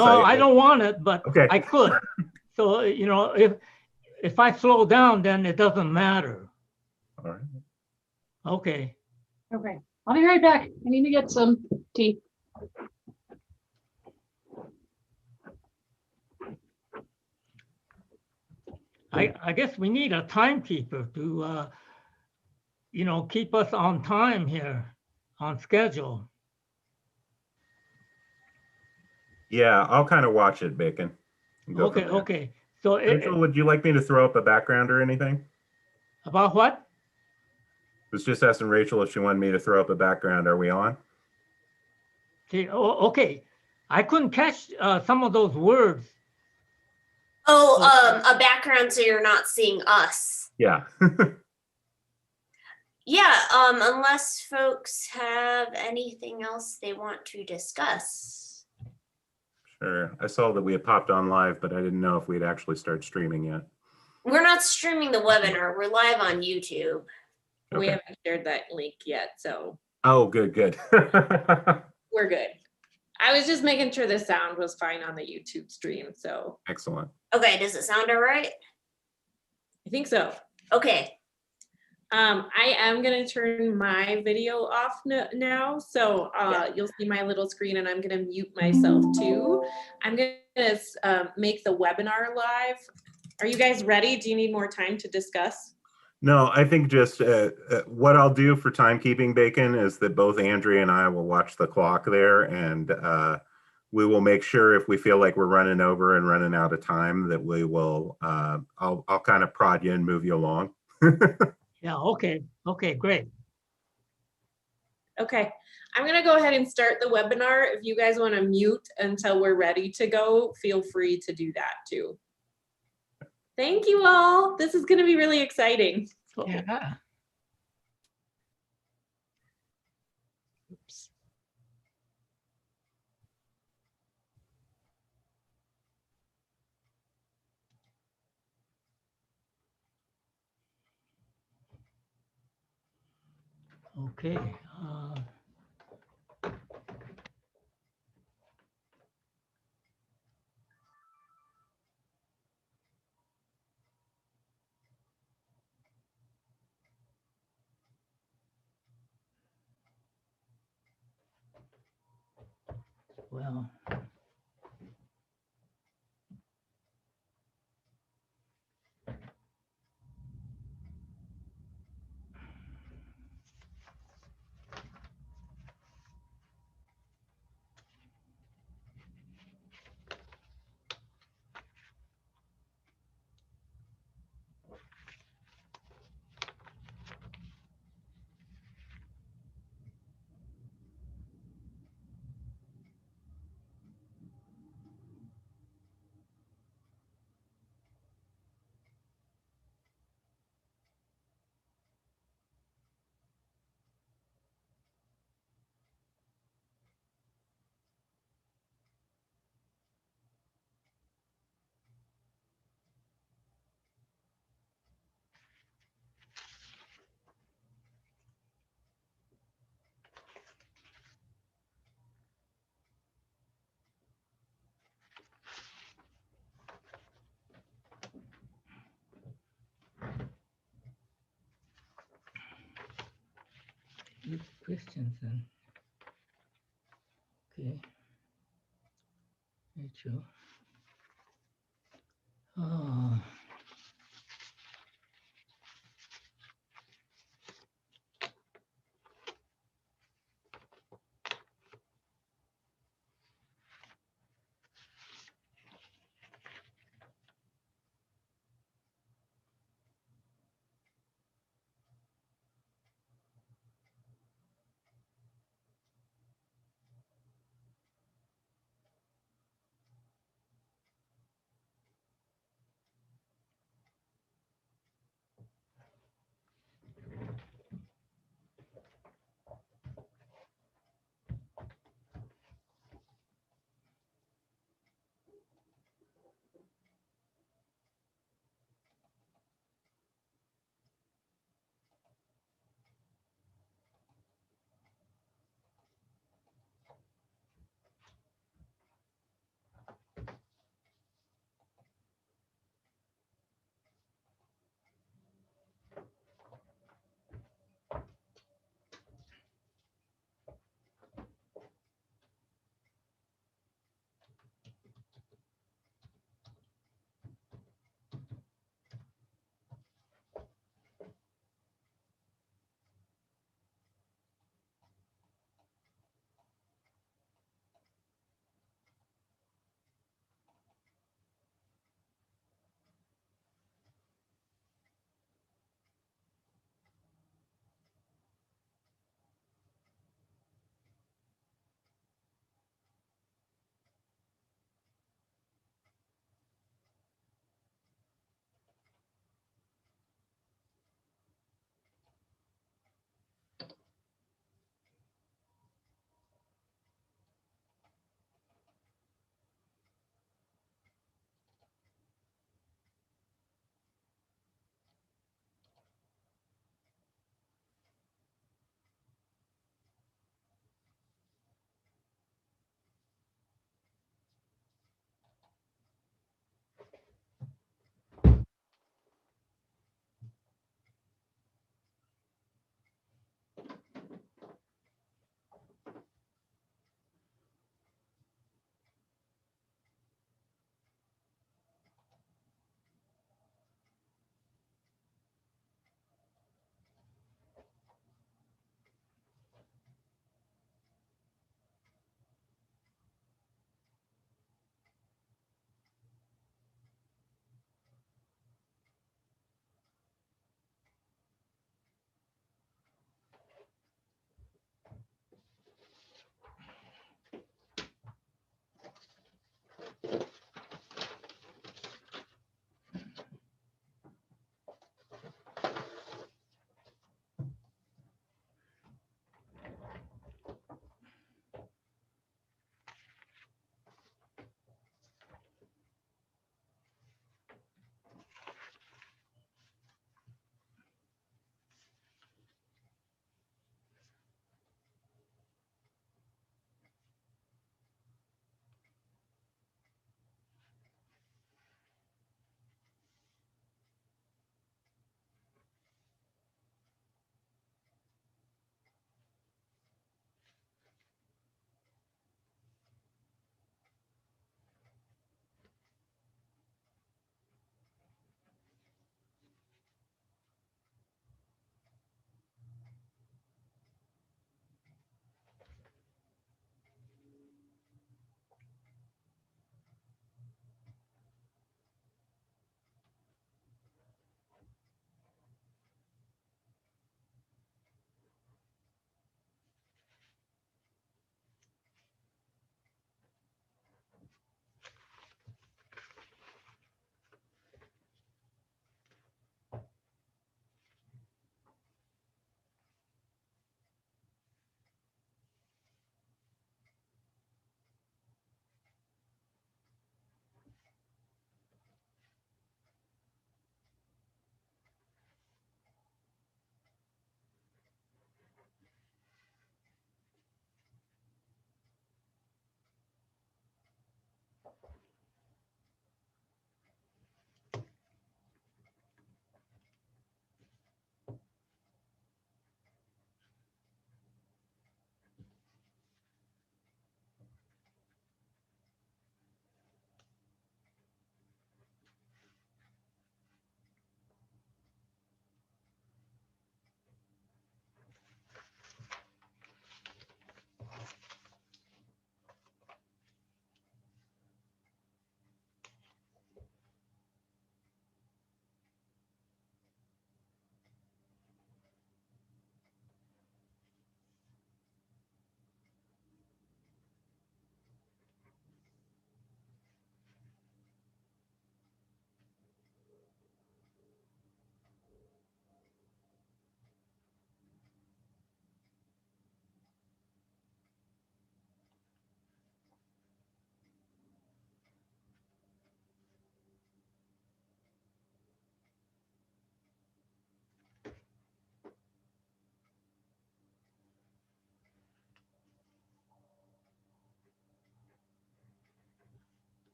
No, I don't want it, but Okay. I could. So, you know, if I slow down, then it doesn't matter. All right. Okay. Okay, I'll be right back. I need to get some tea. I guess we need a timekeeper to, you know, keep us on time here, on schedule. Yeah, I'll kind of watch it, Bacon. And go Okay, from there. okay. So Rachel, would you like me to throw up a background or anything? about what? Was just asking Rachel if she wanted me to throw up a background. Are we on? See, okay. I couldn't catch some of those words. Oh, a background so you're not seeing us. Yeah. Yeah, unless folks have anything else they want to discuss. Sure. I saw that we had popped on live, but I didn't know if we'd actually start streaming yet. We're not streaming the webinar. We're live on YouTube. Okay. We haven't shared that link yet, so Oh, good, good. we're good. I was just making sure the sound was fine on the YouTube stream, so Excellent. Okay, does it sound all right? I think so. Okay. I am gonna turn my video off now, so you'll see my little screen, and I'm gonna mute myself too. I'm gonna make the webinar live. Are you guys ready? Do you need more time to discuss? No, I think just what I'll do for timekeeping, Bacon, is that both Andrea and I will watch the clock there, and we will make sure if we feel like we're running over and running out of time that we will, I'll kind of prod you and move you along. Yeah, okay. Okay, great. Okay, I'm gonna go ahead and start the webinar. If you guys wanna mute until we're ready to go, feel free to do that too. Thank you all. This is gonna be really exciting. Yeah. Oops. Okay. Well. Christensen. Okay. Rachel. Oh.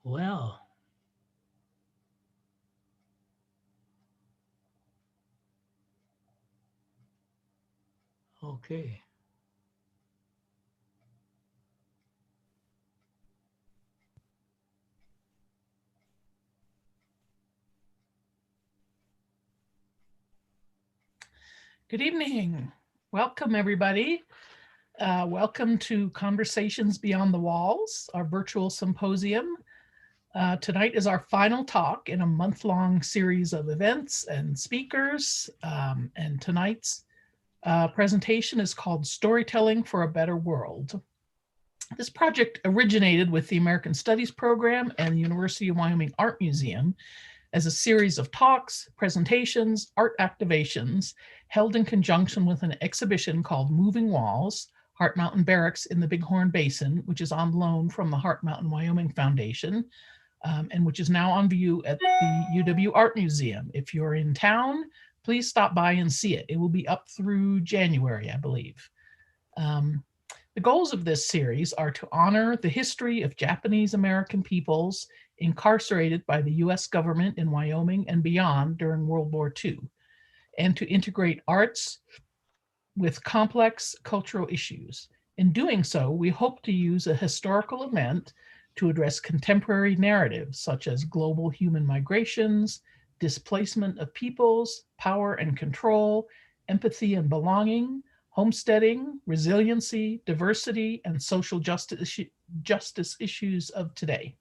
Well. Okay. Good evening. Welcome, everybody. Welcome to Conversations Beyond the Walls, our virtual symposium. Tonight is our final talk in a month-long series of events and speakers. And tonight's presentation is called Storytelling for a Better World. This project originated with the American Studies program and the University of Wyoming Art Museum as a series of talks, presentations, art activations held in conjunction with an exhibition called Moving Walls, Heart Mountain Barracks in the Bighorn Basin, which is on loan from the Heart Mountain Wyoming Foundation, and which is now on view at the UW Art Museum. If you're in town, please stop by and see it. It will be up through January, I believe. The goals of this series are to honor the history of Japanese American peoples incarcerated by the US government in Wyoming and beyond during World War II, and to integrate arts with complex cultural issues. In doing so, we hope to use a historical event to address contemporary narratives such as global human migrations, displacement of peoples, power and control, empathy and belonging, homesteading, resiliency, diversity, and social justice issues of today.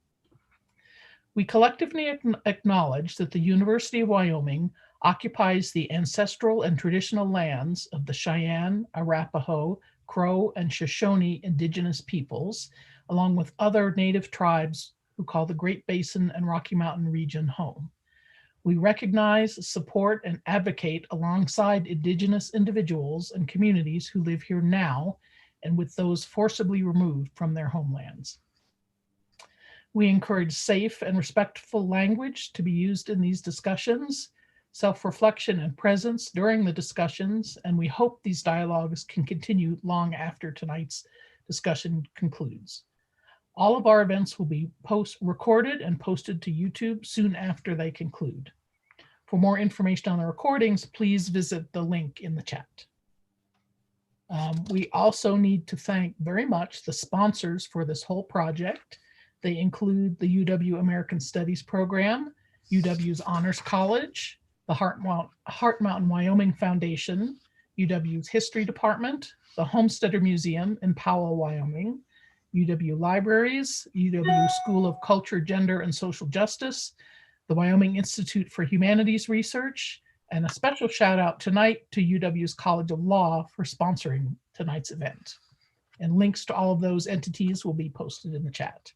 We collectively acknowledge that the University of Wyoming occupies the ancestral and traditional lands of the Cheyenne, Arapaho, Crow, and Shoshone indigenous peoples, along with other native tribes who call the Great Basin and Rocky Mountain region home. We recognize, support, and advocate alongside indigenous individuals and communities who live here now and with those forcibly removed from their homelands. We encourage safe and respectful language to be used in these discussions, self-reflection and presence during the discussions, and we hope these dialogues can continue long after tonight's discussion concludes. All of our events will be recorded and posted to YouTube soon after they conclude. For more information on the recordings, please visit the link in the chat. We also need to thank very much the sponsors for this whole project. They include the UW American Studies program, UW's Honors College, the Heart Mountain Wyoming Foundation, UW's History Department, the Homesteader Museum in Powell, Wyoming, UW Libraries, UW School of Culture, Gender, and Social Justice, the Wyoming Institute for Humanities Research, and a special shout out tonight to UW's College of Law for sponsoring tonight's event. And links to all of those entities will be posted in the chat.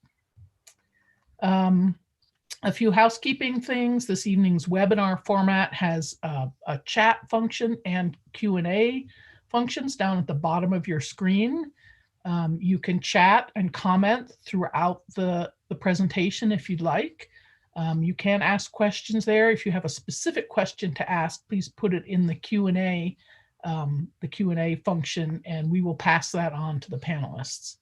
A few housekeeping things. This evening's webinar format has a chat function and Q&A functions down at the bottom of your screen. You can chat and comment throughout the presentation if you'd like. You can ask questions there. If you have a specific question to ask, please put it in the Q&A function, and we will pass that on to the panelists.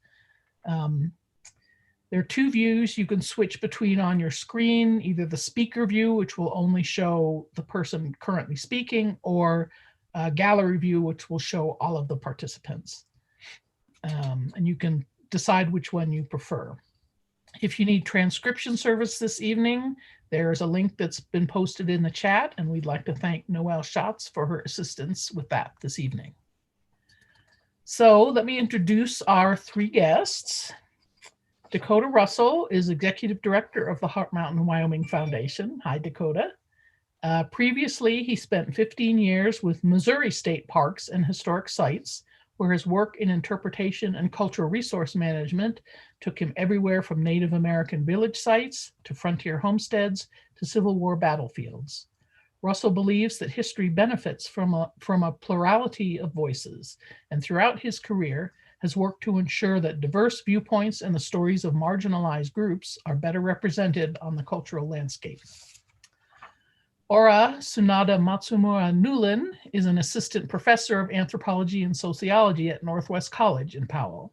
There are two views you can switch between on your screen, either the speaker view, which will only show the person currently speaking, or a gallery view, which will show all of the participants. And you can decide which one you prefer. If you need transcription service this evening, there's a link that's been posted in the chat, and we'd like to thank Noelle Schatz for her assistance with that this evening. So let me introduce our three guests. Dakota Russell is Executive Director of the Heart Mountain Wyoming Foundation. Hi, Dakota. Previously, he spent 15 years with Missouri State Parks and Historic Sites, where his work in interpretation and cultural resource management took him everywhere from Native American village sites to frontier homesteads to Civil War battlefields. Russell believes that history benefits from a plurality of voices, and throughout his career has worked to ensure that diverse viewpoints and the stories of marginalized groups are better represented on the cultural landscape. Ora Tsunada Matsumura Newlin is an assistant professor of anthropology and sociology at Northwest College in Powell.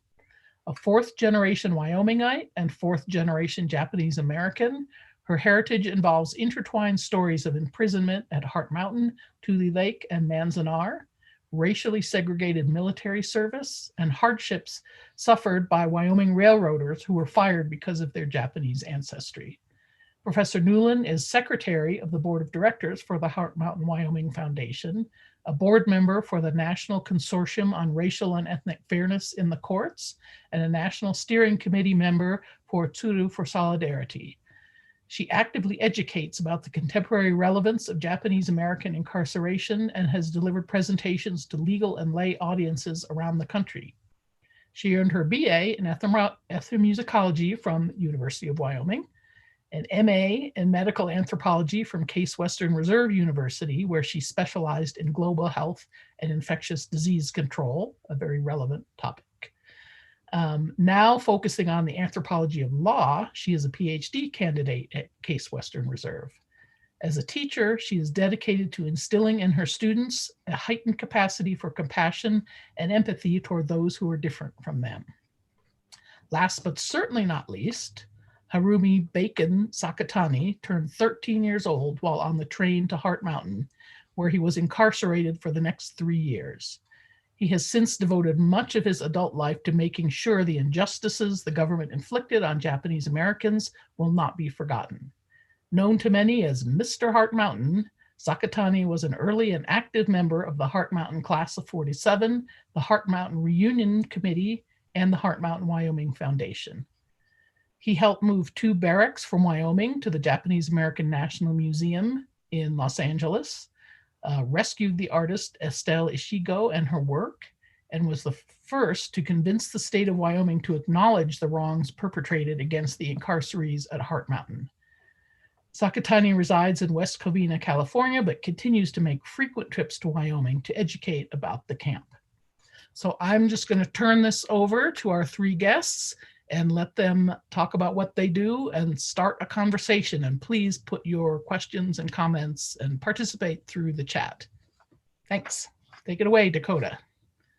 A fourth-generation Wyomingite and fourth-generation Japanese American, her heritage involves intertwined stories of imprisonment at Heart Mountain, Tule Lake, and Manzanar, racially segregated military service, and hardships suffered by Wyoming railroaders who were fired because of their Japanese ancestry. Professor Newland is secretary of the board of directors for the Heart Mountain Wyoming Foundation, a board member for the National Consortium on Racial and Ethnic Fairness in the Courts, and a national steering committee member for Tsuru for Solidarity. She actively educates about the contemporary relevance of Japanese American incarceration and has delivered presentations to legal and lay audiences around the country. She earned her BA in ethnomusicology from University of Wyoming, an MA in medical anthropology from Case Western Reserve University, where she specialized in global health and infectious disease control, a very relevant topic. Now focusing on the anthropology of law, she is a PhD candidate at Case Western Reserve. As a teacher, she is dedicated to instilling in her students a heightened capacity for compassion and empathy toward those who are different from them. Last but certainly not least, Harumi Bacon Sakatani turned 13 years old while on the train to Heart Mountain, where he was incarcerated for the next 3 years. He has since devoted much of his adult life to making sure the injustices the government inflicted on Japanese Americans will not be forgotten. Known to many as Mr. Heart Mountain, Sakatani was an early and active member of the Heart Mountain Class of 47, the Heart Mountain Reunion Committee, and the Heart Mountain Wyoming Foundation. He helped move 2 barracks from Wyoming to the Japanese American National Museum in Los Angeles, rescued the artist Estelle Ishigo and her work, and was the first to convince the state of Wyoming to acknowledge the wrongs perpetrated against the incarcerees at Heart Mountain. Sakatani resides in West Covina, California, but continues to make frequent trips to Wyoming to educate about the camp. So I'm just going to turn this over to our 3 guests and let them talk about what they do and start a conversation. And please put your questions and comments and participate through the chat. Thanks. Take it away, Dakota.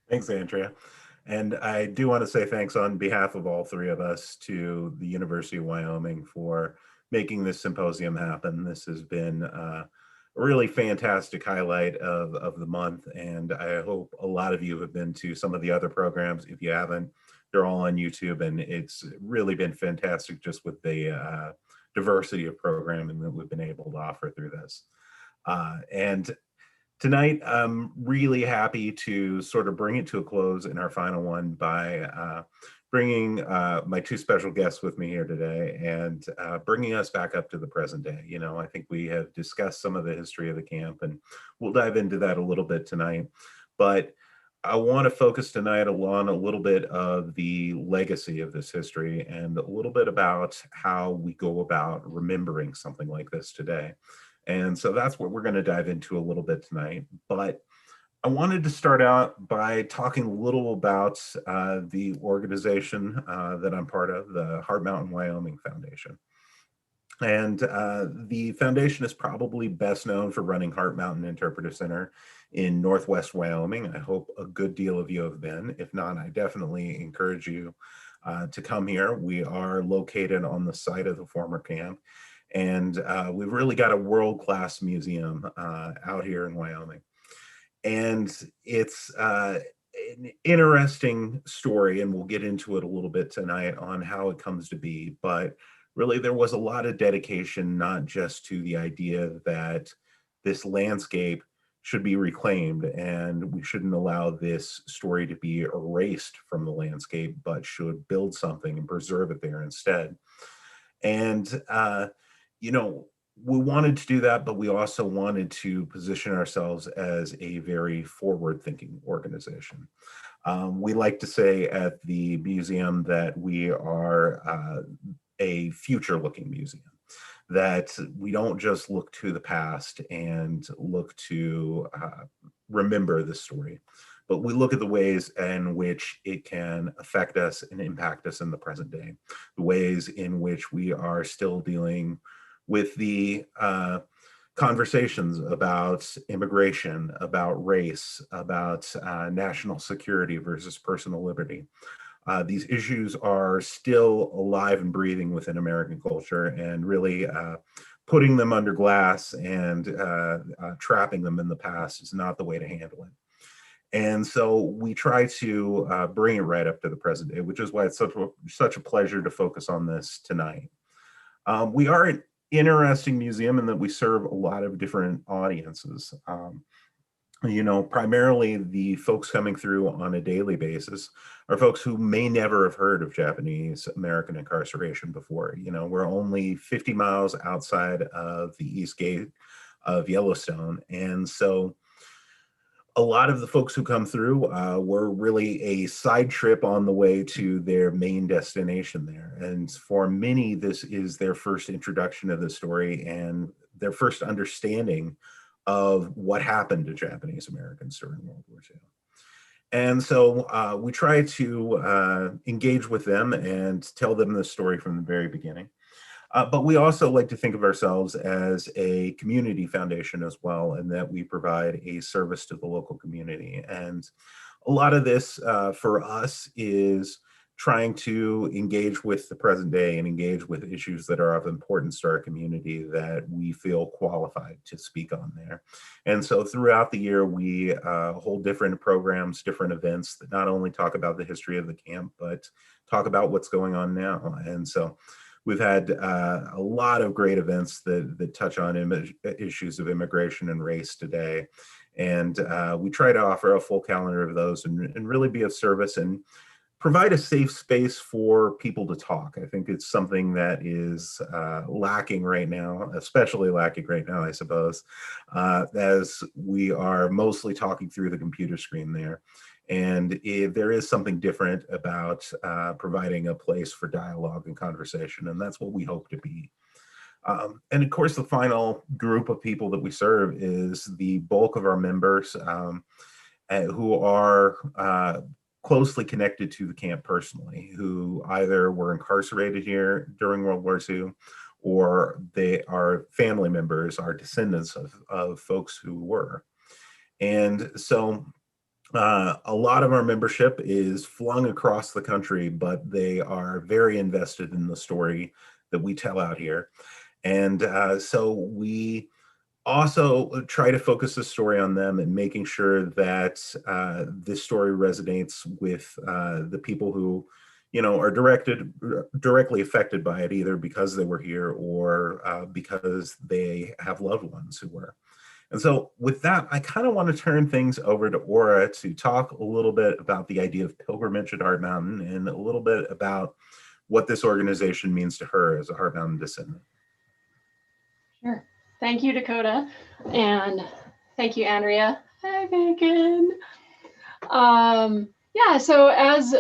Thanks, Andrea. And I do want to say thanks on behalf of all 3 of us to the University of Wyoming for making this symposium happen. This has been a really fantastic highlight of the month. And I hope a lot of you have been to some of the other programs. If you haven't, they're all on YouTube, and it's really been fantastic just with the diversity of programming that we've been able to offer through this. And tonight, I'm really happy to sort of bring it to a close in our final one by bringing my 2 special guests with me here today and bringing us back up to the present day. You know, I think we have discussed some of the history of the camp, and we'll dive into that a little bit tonight. But I want to focus tonight on a little bit of the legacy of this history and a little bit about how we go about remembering something like this today. And so that's what we're going to dive into a little bit tonight. But I wanted to start out by talking a little about the organization that I'm part of, the Heart Mountain Wyoming Foundation. And the foundation is probably best known for running Heart Mountain Interpretive Center in Northwest Wyoming. I hope a good deal of you have been. If not, I definitely encourage you to come here. We are located on the site of the former camp, and we've really got a world-class museum out here in Wyoming. And it's an interesting story, and we'll get into it a little bit tonight on how it comes to be. But really, there was a lot of dedication, not just to the idea that this landscape should be reclaimed and we shouldn't allow this story to be erased from the landscape, but should build something and preserve it there instead. And, you know, we wanted to do that, but we also wanted to position ourselves as a very forward-thinking organization. We like to say at the museum that we are a future-looking museum, that we don't just look to the past and look to remember the story, but we look at the ways in which it can affect us and impact us in the present day, the ways in which we are still dealing with the conversations about immigration, about race, about national security versus personal liberty. These issues are still alive and breathing within American culture, and really putting them under glass and trapping them in the past is not the way to handle it. And so we try to bring it right up to the present day, which is why it's such a pleasure to focus on this tonight. We are an interesting museum in that we serve a lot of different audiences. Primarily the folks coming through on a daily basis are folks who may never have heard of Japanese American incarceration before. We're only 50 miles outside of the East Gate of Yellowstone. And so a lot of the folks who come through were really a side trip on the way to their main destination there. And for many, this is their first introduction to the story and their first understanding of what happened to Japanese Americans during World War II. And so we try to engage with them and tell them the story from the very beginning. But we also like to think of ourselves as a community foundation as well, and that we provide a service to the local community. And a lot of this for us is trying to engage with the present day and engage with issues that are of importance to our community that we feel qualified to speak on there. And so throughout the year, we hold different programs, different events that not only talk about the history of the camp, but talk about what's going on now. And so we've had a lot of great events that touch on issues of immigration and race today. And we try to offer a full calendar of those and really be of service and provide a safe space for people to talk. I think it's something that is lacking right now, especially lacking right now, I suppose, as we are mostly talking through the computer screen there. And there is something different about providing a place for dialogue and conversation, and that's what we hope to be. And of course, the final group of people that we serve is the bulk of our members who are closely connected to the camp personally, who either were incarcerated here during World War II, or they are family members, are descendants of folks who were. And so a lot of our membership is flung across the country, but they are very invested in the story that we tell out here. And so we also try to focus the story on them and making sure that this story resonates with the people who, are directly affected by it, either because they were here or because they have loved ones who were. And so with that, I kind of want to turn things over to Aura to talk a little bit about the idea of pilgrimage at Heart Mountain and a little bit about what this organization means to her as a Heart Mountain descendant. Sure. Thank you, Dakota. And thank you, Andrea. Hi, Bacon. Yeah, so as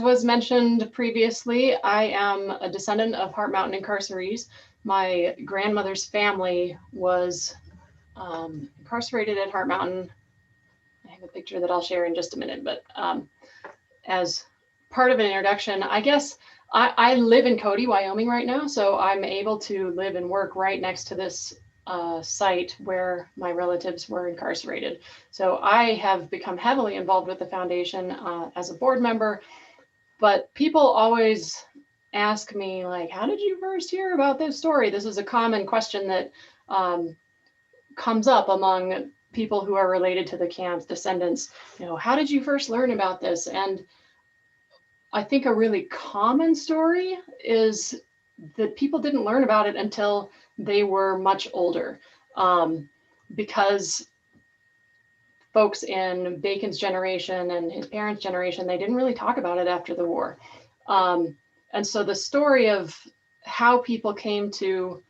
was mentioned previously, I am a descendant of Heart Mountain incarcerees. My grandmother's family was incarcerated at Heart Mountain. I have a picture that I'll share in just a minute, but as part of an introduction, I guess I live in Cody, Wyoming right now, so I'm able to live and work right next to this site where my relatives were incarcerated. So I have become heavily involved with the foundation as a board member, but people always ask me, like, how did you first hear about this story? This is a common question that comes up among people who are related to the camp's descendants. How did you first learn about this? And I think a really common story is that people didn't learn about it until they were much older, because folks in Bacon's generation and his parents' generation, they didn't really talk about it after the war. And so the story of how people came to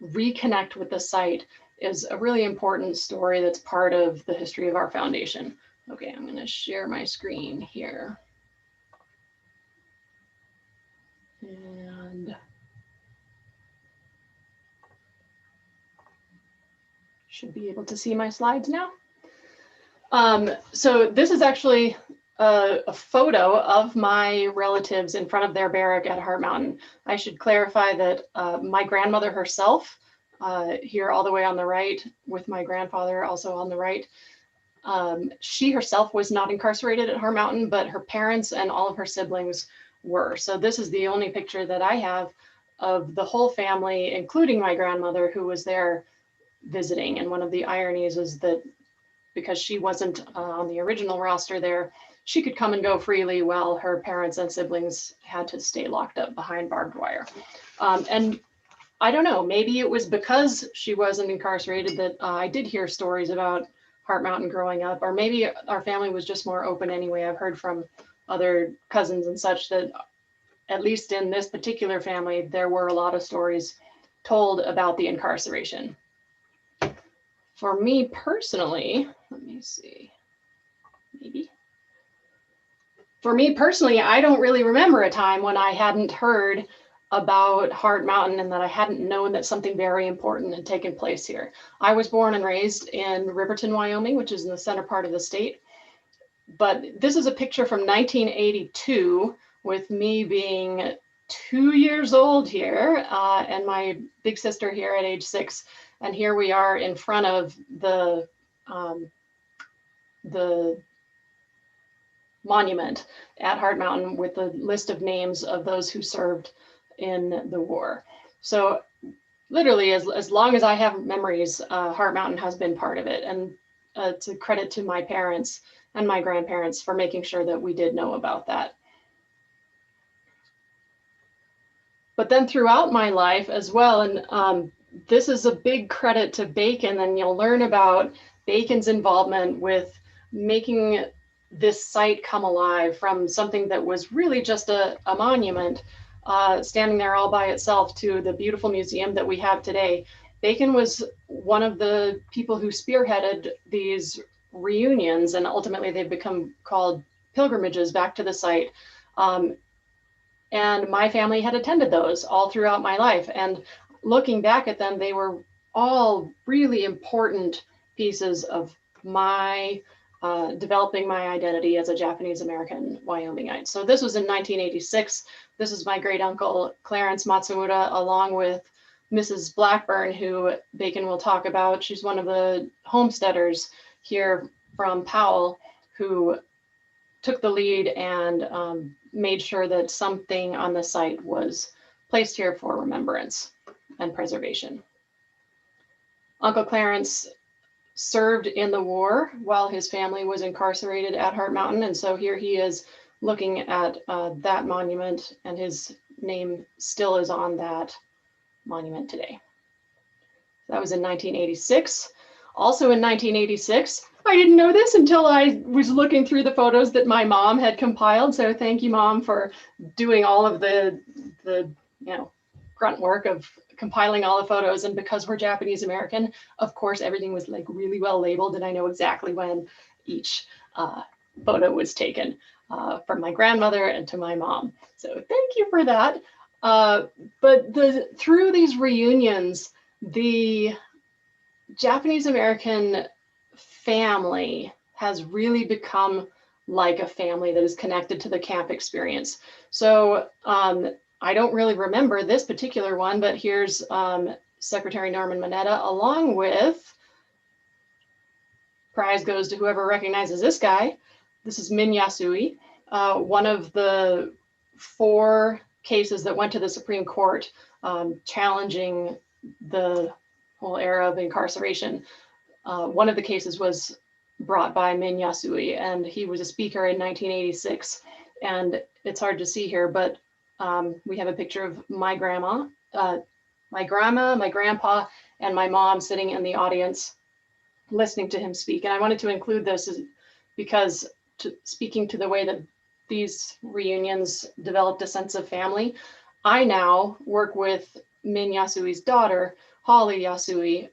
reconnect with the site is a really important story that's part of the history of our foundation. Okay, I'm going to share my screen here. And should be able to see my slides now. So this is actually a photo of my relatives in front of their barrack at Heart Mountain. I should clarify that my grandmother herself, here all the way on the right, with my grandfather also on the right, She herself was not incarcerated at Hart Mountain, but her parents and all of her siblings were. So this is the only picture that I have of the whole family, including my grandmother, who was there visiting. And one of the ironies is that because she wasn't on the original roster there, she could come and go freely while her parents and siblings had to stay locked up behind barbed wire. And I don't know, maybe it was because she wasn't incarcerated that I did hear stories about Hart Mountain growing up, or maybe our family was just more open anyway. I've heard from other cousins and such that at least in this particular family, there were a lot of stories told about the incarceration. For me personally, let me see, maybe. For me personally, I don't really remember a time when I hadn't heard about Hart Mountain and that I hadn't known that something very important had taken place here. I was born and raised in Riverton, Wyoming, which is in the center part of the state. But this is a picture from 1982 with me being 2 years old here and my big sister here at age 6. And here we are in front of the monument at Hart Mountain with the list of names of those who served in the war. So literally as long as I have memories, Hart Mountain has been part of it. And it's a credit to my parents and my grandparents for making sure that we did know about that. But then throughout my life as well, and this is a big credit to Bacon, and you'll learn about Bacon's involvement with making this site come alive from something that was really just a monument standing there all by itself to the beautiful museum that we have today. Bacon was one of the people who spearheaded these reunions, and ultimately they've become called pilgrimages back to the site. And my family had attended those all throughout my life. And looking back at them, they were all really important pieces of my developing my identity as a Japanese American Wyomingite. So this was in 1986. This is my great uncle, Clarence Matsumura, along with Mrs. Blackburn, who Bacon will talk about. She's one of the homesteaders here from Powell, who took the lead and made sure that something on the site was placed here for remembrance and preservation. Uncle Clarence served in the war while his family was incarcerated at Hart Mountain. And so here he is looking at that monument, and his name still is on that monument today. That was in 1986. Also in 1986, I didn't know this until I was looking through the photos that my mom had compiled. So thank you, Mom, for doing all of the grunt work of compiling all the photos. And because we're Japanese American, of course, everything was like really well labeled, and I know exactly when each photo was taken from my grandmother and to my mom. So thank you for that. But through these reunions, the Japanese American family has really become like a family that is connected to the camp experience. So I don't really remember this particular one, but here's Secretary Norman Mineta, along with, prize goes to whoever recognizes this guy. This is Min Yasui, one of the 4 cases that went to the Supreme Court challenging the whole era of incarceration. One of the cases was brought by Min Yasui, and he was a speaker in 1986. And it's hard to see here, but we have a picture of my grandma, my grandpa, and my mom sitting in the audience listening to him speak. And I wanted to include this because speaking to the way that these reunions developed a sense of family, I now work with Min Yasui's daughter, Holly Yasui,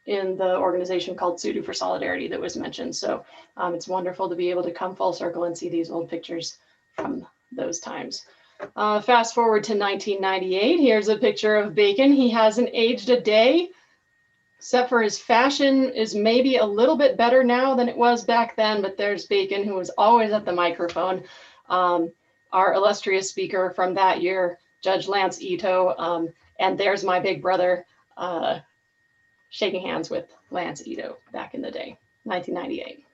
in the organization called Sudu for Solidarity that was mentioned. So it's wonderful to be able to come full circle and see these old pictures from those times. Fast forward to 1998, here's a picture of Bacon. He hasn't aged a day, except for his fashion is maybe a little bit better now than it was back then, but there's Bacon, who was always at the microphone. Our illustrious speaker from that year, Judge Lance Ito, and there's my big brother shaking hands with Lance Ito back in the day. 1998.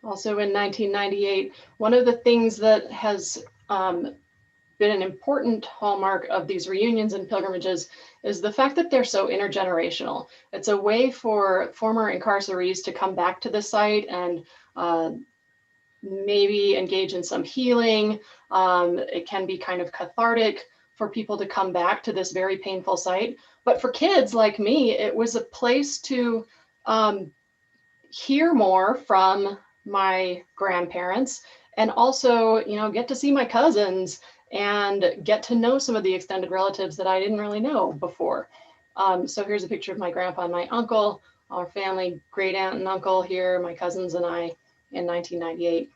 Also in 1998, one of the things that has been an important hallmark of these reunions and pilgrimages is the fact that they're so intergenerational. It's a way for former incarcerees to come back to the site and maybe engage in some healing. It can be kind of cathartic for people to come back to this very painful site. But for kids like me, it was a place to hear more from my grandparents and also, you know, get to see my cousins and get to know some of the extended relatives that I didn't really know before. So here's a picture of my grandpa and my uncle, our family, great aunt and uncle here, my cousins and I in 1998.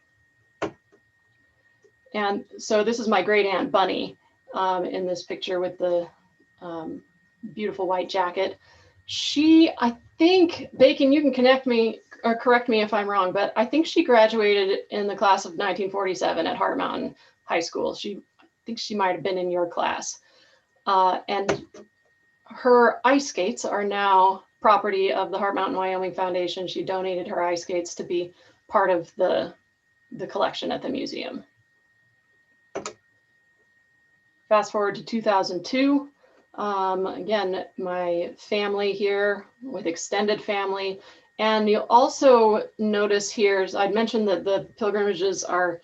And so this is my great aunt Bunny in this picture with the beautiful white jacket. She, I think, Bacon, you can connect me or correct me if I'm wrong, but I think she graduated in the class of 1947 at Heart Mountain High School. I think she might have been in your class. And her ice skates are now property of the Heart Mountain Wyoming Foundation. She donated her ice skates to be part of the collection at the museum. Fast forward to 2002. Again, my family here with extended family. And you'll also notice here, as I'd mentioned that the pilgrimages are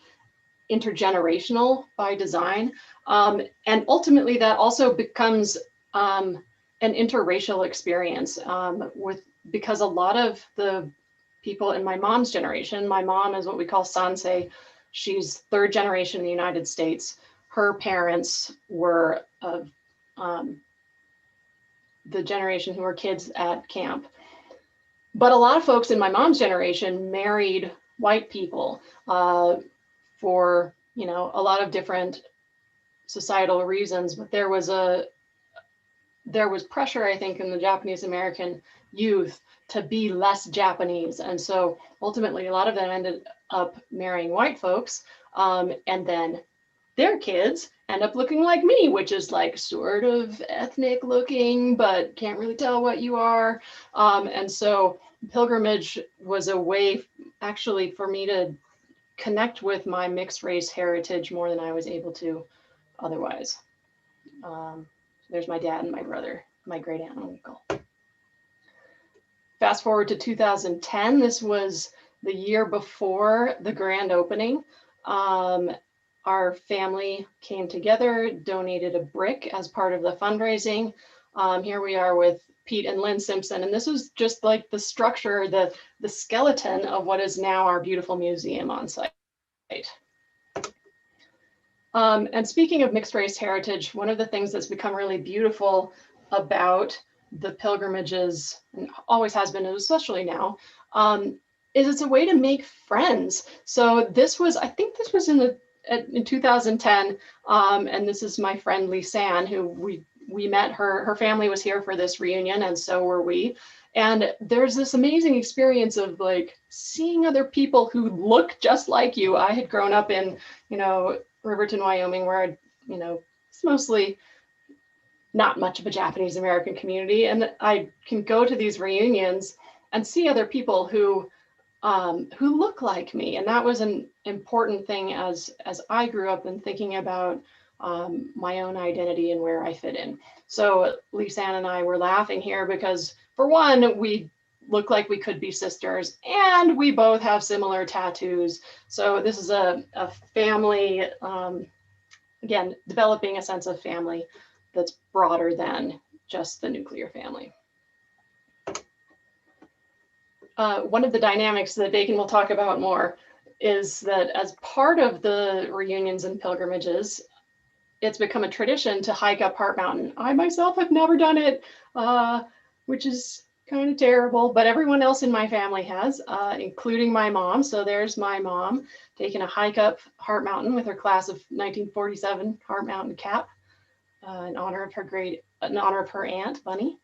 intergenerational by design. And ultimately that also becomes an interracial experience because a lot of the people in my mom's generation, my mom is what we call Sansei. She's third generation in the United States. Her parents were of the generation who were kids at camp. But a lot of folks in my mom's generation married white people for, you know, a lot of different societal reasons. But there was pressure, I think, in the Japanese American youth to be less Japanese. And so ultimately, a lot of them ended up marrying white folks. And then their kids end up looking like me, which is like sort of ethnic looking, but can't really tell what you are. And so pilgrimage was a way actually for me to connect with my mixed race heritage more than I was able to otherwise. There's my dad and my brother, my great aunt and uncle. Fast forward to 2010, this was the year before the grand opening. Our family came together, donated a brick as part of the fundraising. Here we are with Pete and Lynn Simpson, and this was just like the structure, the skeleton of what is now our beautiful museum on site. And speaking of mixed race heritage, one of the things that's become really beautiful about the pilgrimages, and always has been, especially now, is it's a way to make friends. So this was, I think this was in 2010, and this is my friend Lisanne, who we met. Her family was here for this reunion, and so were we. And there's this amazing experience of like seeing other people who look just like you. I had grown up in, you know, Riverton, Wyoming, where it's mostly not much of a Japanese American community, and I can go to these reunions and see other people who look like me. And that was an important thing as I grew up and thinking about my own identity and where I fit in. So Lisanne and I were laughing here because, for one, we look like we could be sisters, and we both have similar tattoos. So this is a family, again, developing a sense of family that's broader than just the nuclear family. One of the dynamics that Bacon will talk about more is that as part of the reunions and pilgrimages, it's become a tradition to hike up Heart Mountain. I myself have never done it, which is kind of terrible, but everyone else in my family has, including my mom. So there's my mom taking a hike up Heart Mountain with her class of 1947 Heart Mountain cap in honor of her aunt, Bunny.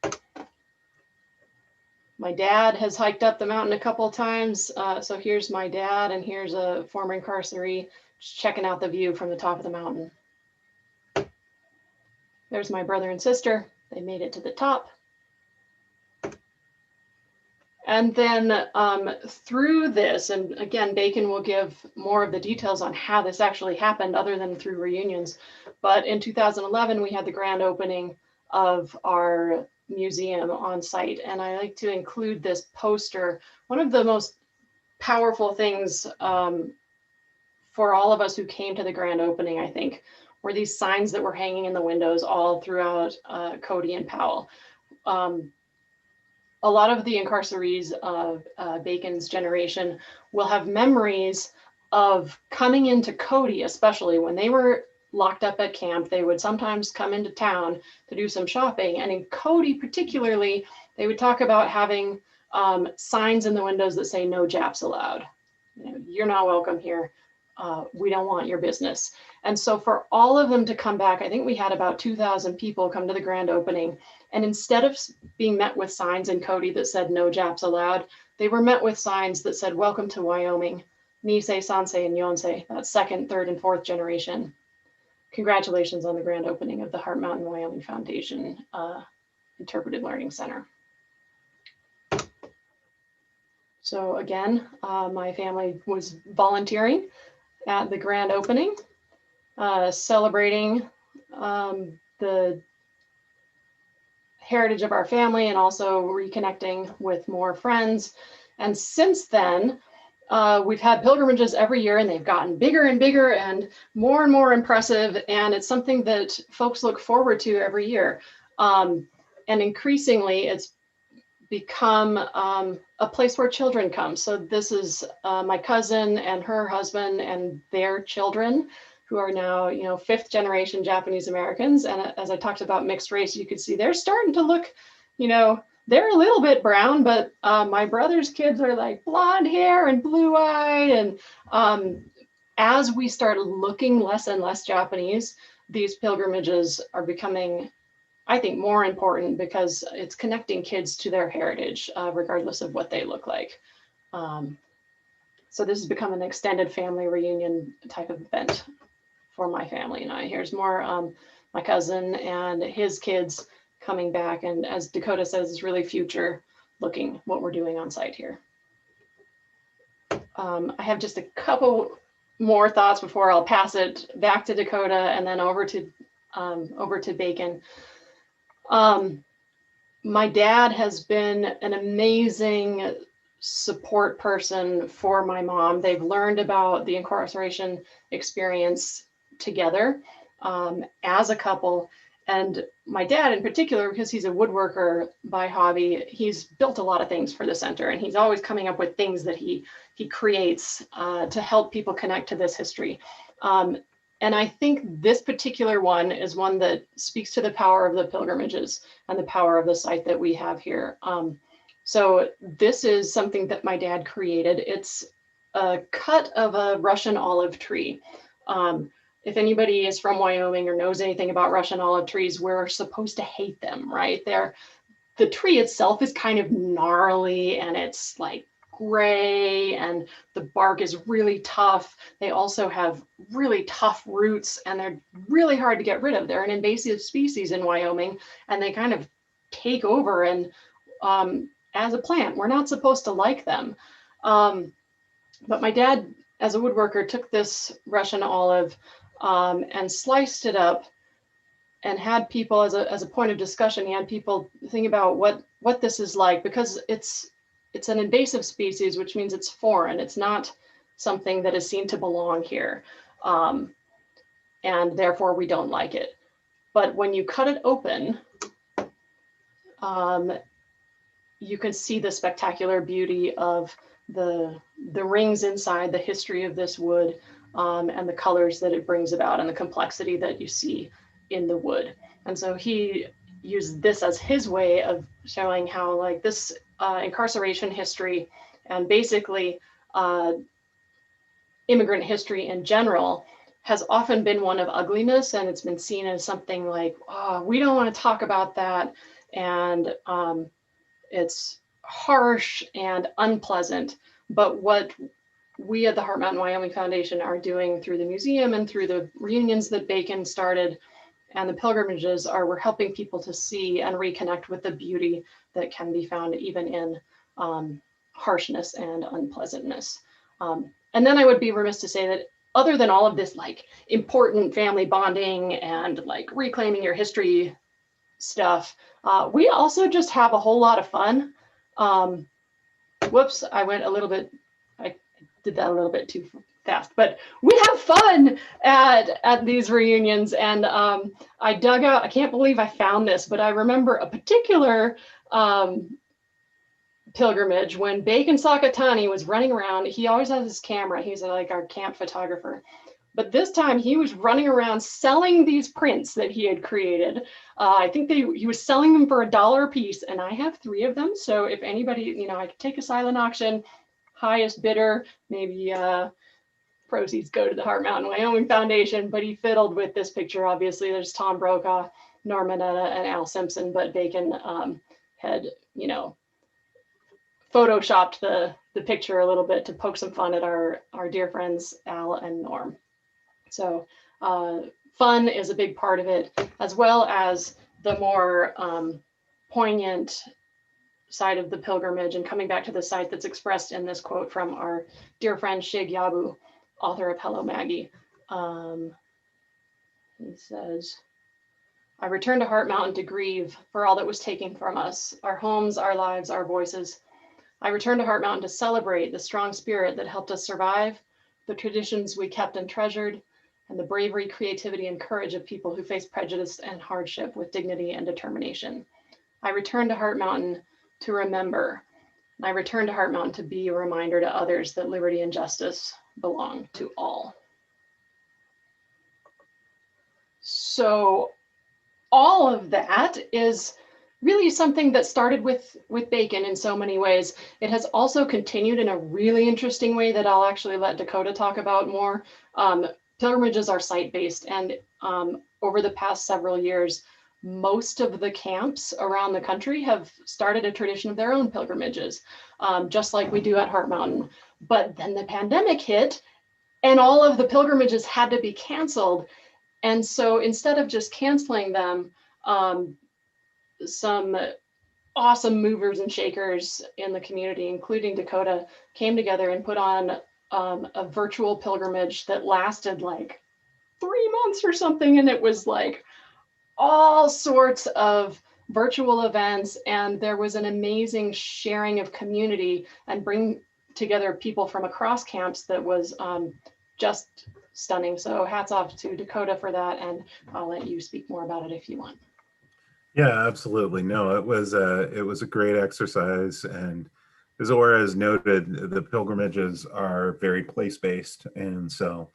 My dad has hiked up the mountain a couple of times. So here's my dad, and here's a former incarceree just checking out the view from the top of the mountain. There's my brother and sister. They made it to the top. And then through this, and again, Bacon will give more of the details on how this actually happened other than through reunions. But in 2011, we had the grand opening of our museum on site. And I like to include this poster. One of the most powerful things for all of us who came to the grand opening, I think, were these signs that were hanging in the windows all throughout Cody and Powell. A lot of the incarcerees of Bacon's generation will have memories of coming into Cody, especially when they were locked up at camp. They would sometimes come into town to do some shopping. And in Cody particularly, they would talk about having signs in the windows that say no Japs allowed. You know, you're not welcome here. We don't want your business. And so for all of them to come back, I think we had about 2,000 people come to the grand opening. And instead of being met with signs in Cody that said no Japs allowed, they were met with signs that said, welcome to Wyoming, Nisei, Sansei, and Yonsei, that second, third, and fourth generation. Congratulations on the grand opening of the Heart Mountain Wyoming Foundation Interpreted Learning Center. So again, my family was volunteering at the grand opening, celebrating the heritage of our family and also reconnecting with more friends. And since then, we've had pilgrimages every year, and they've gotten bigger and bigger and more impressive. And it's something that folks look forward to every year. And increasingly, it's become a place where children come. So this is my cousin and her husband and their children, who are now, you know, 5th generation Japanese Americans. And as I talked about mixed race, you could see they're starting to look, you know, they're a little bit brown, but my brother's kids are like blonde hair and blue eyed. And as we start looking less and less Japanese, these pilgrimages are becoming, I think, more important because it's connecting kids to their heritage, regardless of what they look like. So this has become an extended family reunion type of event for my family and I. Here's more my cousin and his kids coming back. And as Dakota says, it's really future looking what we're doing on site here. I have just a couple more thoughts before I'll pass it back to Dakota and then over to Bacon. My dad has been an amazing support person for my mom. They've learned about the incarceration experience together as a couple. And my dad in particular, because he's a woodworker by hobby, he's built a lot of things for the center, and he's always coming up with things that he creates to help people connect to this history. And I think this particular one is one that speaks to the power of the pilgrimages and the power of the site that we have here. So this is something that my dad created. It's a cut of a Russian olive tree. If anybody is from Wyoming or knows anything about Russian olive trees, we're supposed to hate them, right? The tree itself is kind of gnarly and it's like gray and the bark is really tough. They also have really tough roots and they're really hard to get rid of. They're an invasive species in Wyoming and they kind of take over. And as a plant, we're not supposed to like them. But my dad, as a woodworker, took this Russian olive and sliced it up and had people, as a point of discussion, he had people think about what this is like, because it's an invasive species, which means it's foreign. It's not something that is seen to belong here. And therefore we don't like it. But when you cut it open, you can see the spectacular beauty of the rings inside, the history of this wood, and the colors that it brings about and the complexity that you see in the wood. And so he used this as his way of showing how like this incarceration history and basically immigrant history in general has often been one of ugliness, and it's been seen as something like, oh, we don't want to talk about that, and it's harsh and unpleasant. But what we at the Heart Mountain Wyoming Foundation are doing through the museum and through the reunions that Bacon started and the pilgrimages we're helping people to see and reconnect with the beauty that can be found even in harshness and unpleasantness. And then I would be remiss to say that other than all of this like important family bonding and like reclaiming your history stuff, we also just have a whole lot of fun. Whoops, I did that a little bit too fast, but we have fun at these reunions. And I dug out, I can't believe I found this, but I remember a particular pilgrimage when Bacon Sakatani was running around. He always has his camera. He's like our camp photographer. But this time he was running around selling these prints that he had created. I think he was selling them for $1 a piece, and I have 3 of them. So if anybody, I could take a silent auction, highest bidder, maybe proceeds go to the Heart Mountain Wyoming Foundation. But he fiddled with this picture. Obviously, there's Tom Brokaw, Norman, and Al Simpson, but Bacon had, photoshopped the picture a little bit to poke some fun at our dear friends Al and Norm. So fun is a big part of it, as well as the more poignant side of the pilgrimage, and coming back to the site that's expressed in this quote from our dear friend Shig Yabu, author of Hello Maggie. He says, I returned to Heart Mountain to grieve for all that was taken from us, our homes, our lives, our voices. I returned to Heart Mountain to celebrate the strong spirit that helped us survive, the traditions we kept and treasured, and the bravery, creativity, and courage of people who faced prejudice and hardship with dignity and determination. I returned to Heart Mountain to remember. I returned to Heart Mountain to be a reminder to others that liberty and justice belong to all. So all of that is really something that started with Bacon in so many ways. It has also continued in a really interesting way that I'll actually let Dakota talk about more. Pilgrimages are site-based, and over the past several years, most of the camps around the country have started a tradition of their own pilgrimages, just like we do at Heart Mountain. But then the pandemic hit, and all of the pilgrimages had to be canceled. And so instead of just canceling them, some awesome movers and shakers in the community, including Dakota, came together and put on a virtual pilgrimage that lasted like 3 months or something. And it was like all sorts of virtual events. And there was an amazing sharing of community and bring together people from across camps that was just stunning. So hats off to Dakota for that. And I'll let you speak more about it if you want. Yeah, absolutely. No, it was a great exercise, and as Aura has noted, the pilgrimages are very place-based, and so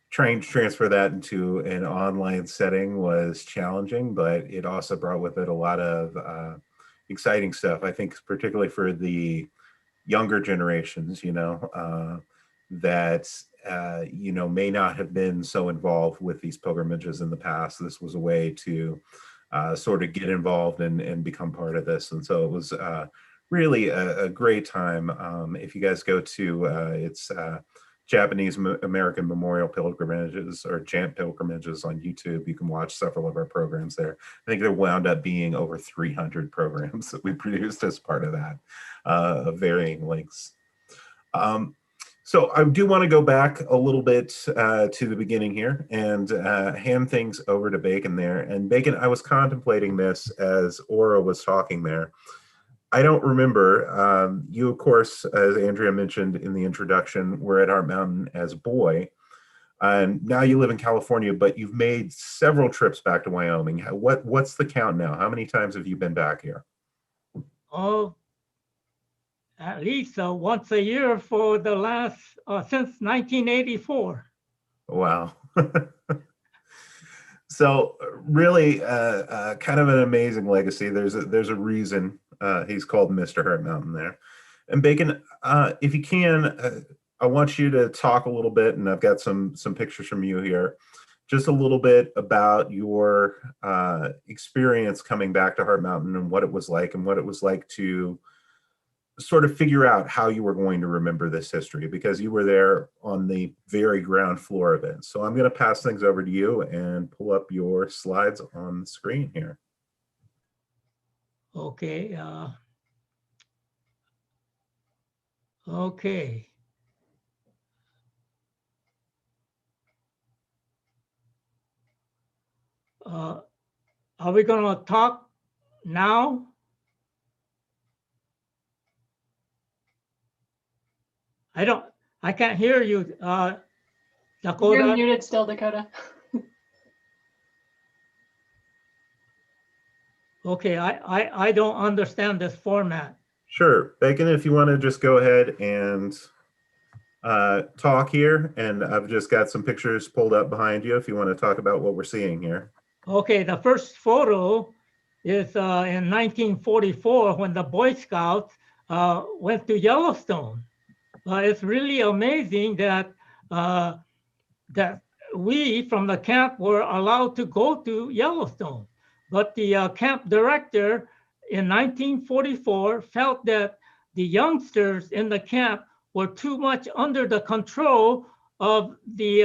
trying to transfer that into an online setting was challenging, but it also brought with it a lot of exciting stuff. I think particularly for the younger generations, that may not have been so involved with these pilgrimages in the past. This was a way to sort of get involved and become part of this. And so it was really a great time. If you guys go to, it's Japanese American Memorial Pilgrimages, or JAMP Pilgrimages on YouTube, you can watch several of our programs there. I think there wound up being over 300 programs that we produced as part of that, of varying lengths. So I do want to go back a little bit to the beginning here and hand things over to Bacon there. And Bacon, I was contemplating this as Aura was talking there. I don't remember, you of course, as Andrea mentioned in the introduction, were at Heart Mountain as a boy. And now you live in California, but you've made several trips back to Wyoming. What's the count now? How many times have you been back here? Oh, at least once a year for the last, since 1984. Wow. So really kind of an amazing legacy. There's a reason he's called Mr. Heart Mountain there. And Bacon, if you can, I want you to talk a little bit, and I've got some pictures from you here, just a little bit about your experience coming back to Heart Mountain and what it was like, and what it was like to sort of figure out how you were going to remember this history, because you were there on the very ground floor of it. So I'm going to pass things over to you and pull up your slides on the screen here. Okay. Okay. Are we going to talk now? I can't hear you, You're Dakota. muted still, Dakota. Okay, I don't understand this format. Sure. Bacon, if you want to just go ahead and talk here, and I've just got some pictures pulled up behind you if you want to talk about what we're seeing here. Okay, the first photo is in 1944 when the Boy Scouts went to Yellowstone. It's really amazing that that we from the camp were allowed to go to Yellowstone. But the camp director in 1944 felt that the youngsters in the camp were too much under the control of the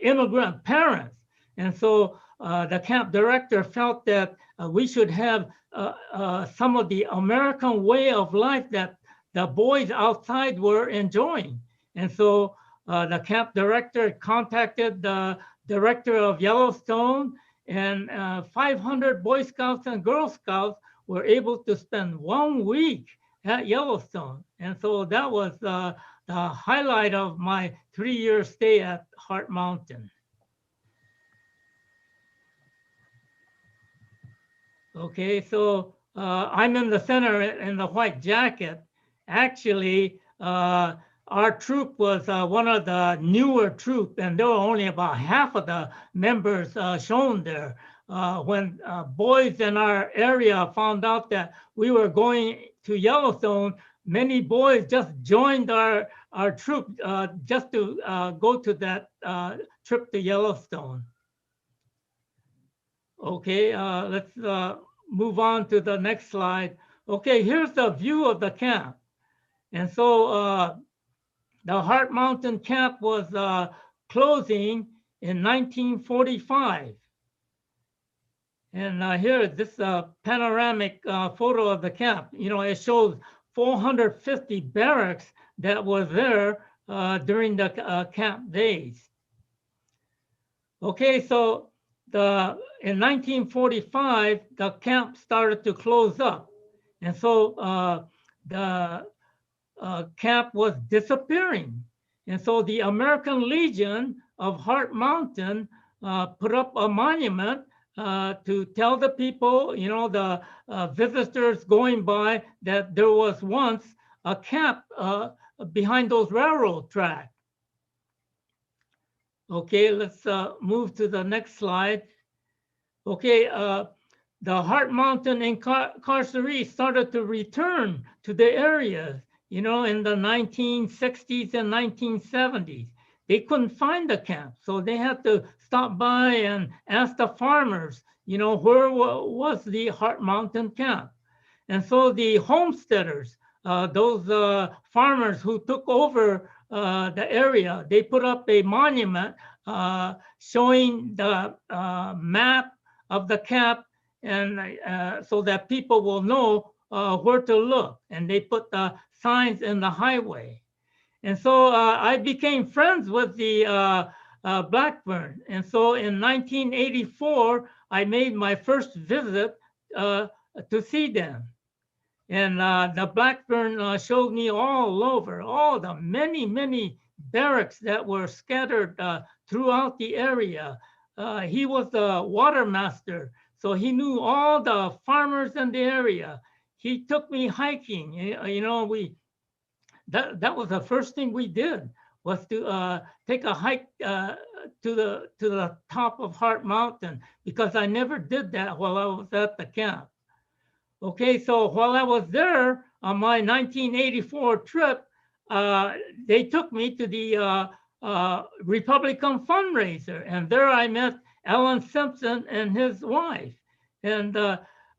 immigrant parents. And so the camp director felt that we should have some of the American way of life that the boys outside were enjoying. And so the camp director contacted the director of Yellowstone, and 500 Boy Scouts and Girl Scouts were able to spend 1 week at Yellowstone. And so that was the highlight of my 3-year stay at Heart Mountain. Okay, so I'm in the center in the white jacket. Actually, our troop was one of the newer troops, and there were only about half of the members shown there. When boys in our area found out that we were going to Yellowstone, many boys just joined our troop just to go to that trip to Yellowstone. Okay, let's move on to the next slide. Okay, here's the view of the camp. And so the Heart Mountain camp was closing in 1945. And here, this panoramic photo of the camp, you know, it shows 450 barracks that were there during the camp days. Okay, so in 1945, the camp started to close up. And so the camp was disappearing. And so the American Legion of Heart Mountain put up a monument to tell the people, you know, the visitors going by, that there was once a camp behind those railroad tracks. Okay, let's move to the next slide. Okay, the Heart Mountain incarcerees started to return to the areas, you know, in the 1960s and 1970s. They couldn't find the camp, so they had to stop by and ask the farmers, you know, where was the Heart Mountain camp? And so the homesteaders, those farmers who took over the area, they put up a monument showing the map of the camp, and so that people will know where to look. And they put the signs in the highway. And so I became friends with the Blackburn. And so in 1984, I made my first visit to see them. And the Blackburn showed me all over, all the many barracks that were scattered throughout the area. He was the water master, so he knew all the farmers in the area. He took me hiking. You know, that was the first thing we did, was to take a hike to the top of Heart Mountain, because I never did that while I was at the camp. Okay, so while I was there on my 1984 trip, they took me to the Republican fundraiser, and there I met Alan Simpson and his wife. And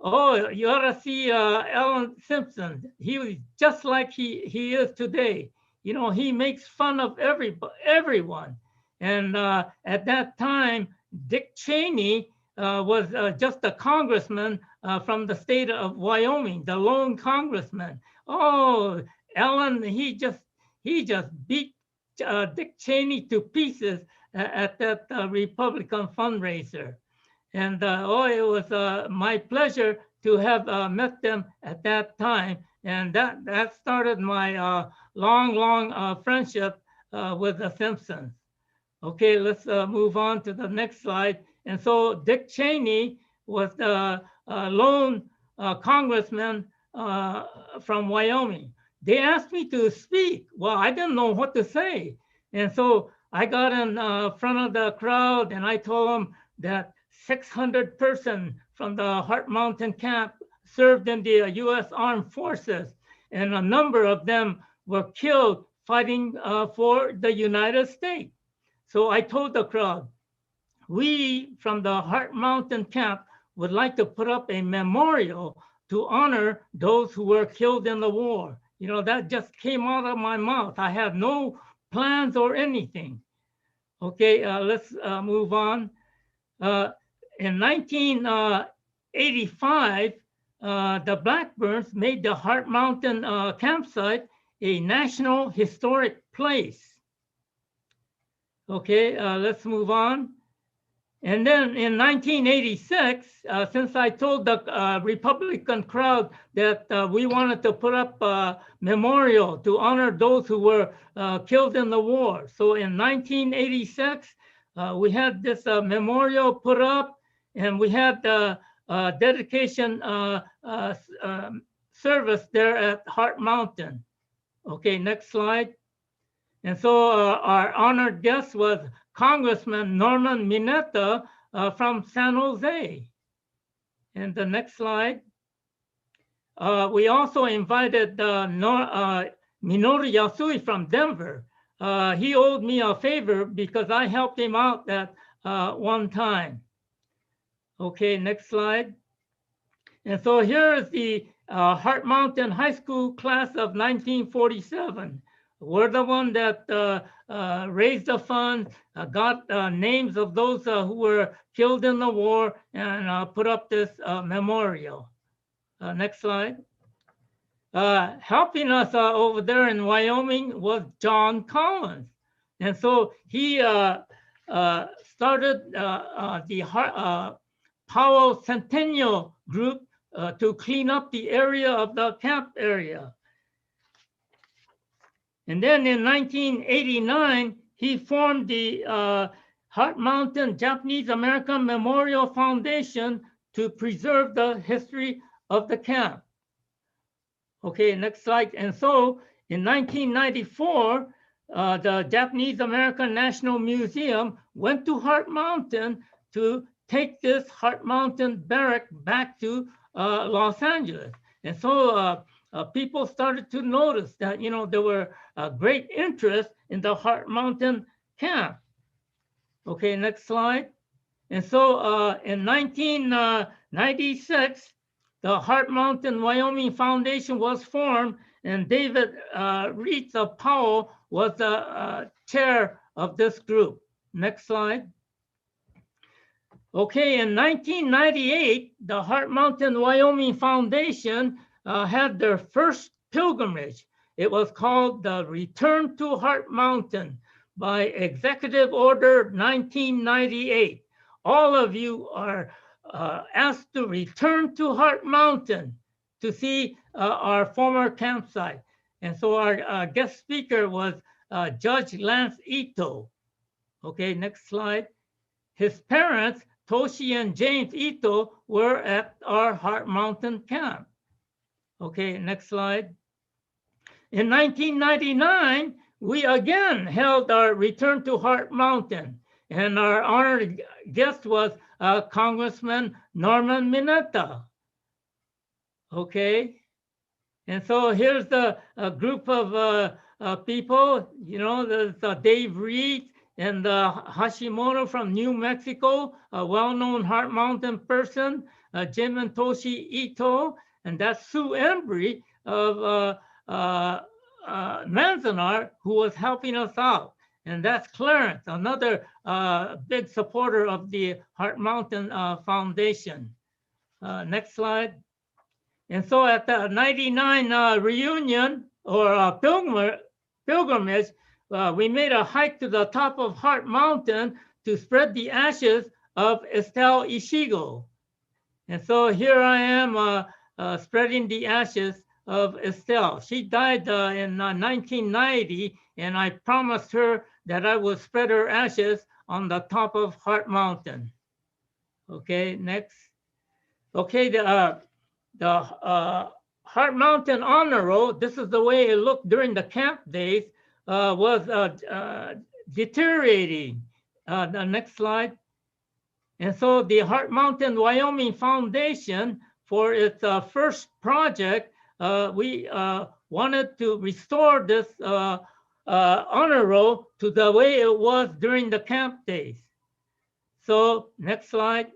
oh, you ought to see Alan Simpson. He was just like he is today. You know, he makes fun of everyone. And at that time, Dick Cheney was just a congressman from the state of Wyoming, the lone congressman. Oh, Alan, he just beat Dick Cheney to pieces at that Republican fundraiser. And it was my pleasure to have met them at that time. And that started my long friendship with the Simpsons. Okay, let's move on to the next slide. And so Dick Cheney was the lone congressman from Wyoming. They asked me to speak. Well, I didn't know what to say. And so I got in front of the crowd and I told them that 600 persons from the Heart Mountain camp served in the U.S. Armed Forces, and a number of them were killed fighting for the United States. So I told the crowd, we from the Heart Mountain camp would like to put up a memorial to honor those who were killed in the war. You know, that just came out of my mouth. I had no plans or anything. Okay, let's move on. In 1985, the Blackburns made the Heart Mountain campsite a National Historic Place. Okay, let's move on. And then in 1986, since I told the Republican crowd that we wanted to put up a memorial to honor those who were killed in the war. So in 1986, we had this memorial put up, and we had the dedication service there at Heart Mountain. Okay, next slide. And so our honored guest was Congressman Norman Mineta from San Jose. And the next slide. We also invited Minoru Yasui from Denver. He owed me a favor because I helped him out that one time. Okay, next slide. And so here is the Heart Mountain High School class of 1947. We're the one that raised the fund, got names of those who were killed in the war, and put up this memorial. Next slide. Helping us over there in Wyoming was John Collins. And so he started the Powell Centennial Group to clean up the area of the camp area. And then in 1989, he formed the Heart Mountain Japanese American Memorial Foundation to preserve the history of the camp. Okay, next slide. And so in 1994, the Japanese American National Museum went to Heart Mountain to take this Heart Mountain barrack back to Los Angeles. And so people started to notice that, you know, there were great interest in the Heart Mountain camp. Okay, next slide. And so in 1996, the Heart Mountain Wyoming Foundation was formed, and David Reitz of Powell was the chair of this group. Next slide. Okay, in 1998, the Heart Mountain Wyoming Foundation had their first pilgrimage. It was called the Return to Heart Mountain by Executive Order 1998. All of you are asked to return to Heart Mountain to see our former campsite. And so our guest speaker was Judge Lance Ito. Okay, next slide. His parents, Toshi and James Ito, were at our Heart Mountain camp. Okay, next slide. In 1999, we again held our Return to Heart Mountain, and our honored guest was Congressman Norman Mineta. Okay, and so here's the group of people. You know, there's Dave Reed and Hashimoto from New Mexico, a well-known Heart Mountain person, Jim and Toshi Ito, and that's Sue Embry of Manzanar, who was helping us out. And that's Clarence, another big supporter of the Heart Mountain Foundation. Next slide. And so at the 99 reunion, or pilgrimage, we made a hike to the top of Heart Mountain to spread the ashes of Estelle Ishigo. And so here I am spreading the ashes of Estelle. She died in 1990, and I promised her that I would spread her ashes on the top of Heart Mountain. Okay, next. Okay, the Heart Mountain Honor Roll, this is the way it looked during the camp days, was deteriorating. The next slide. And so the Heart Mountain Wyoming Foundation, for its first project, we wanted to restore this honor roll to the way it was during the camp days. So next slide.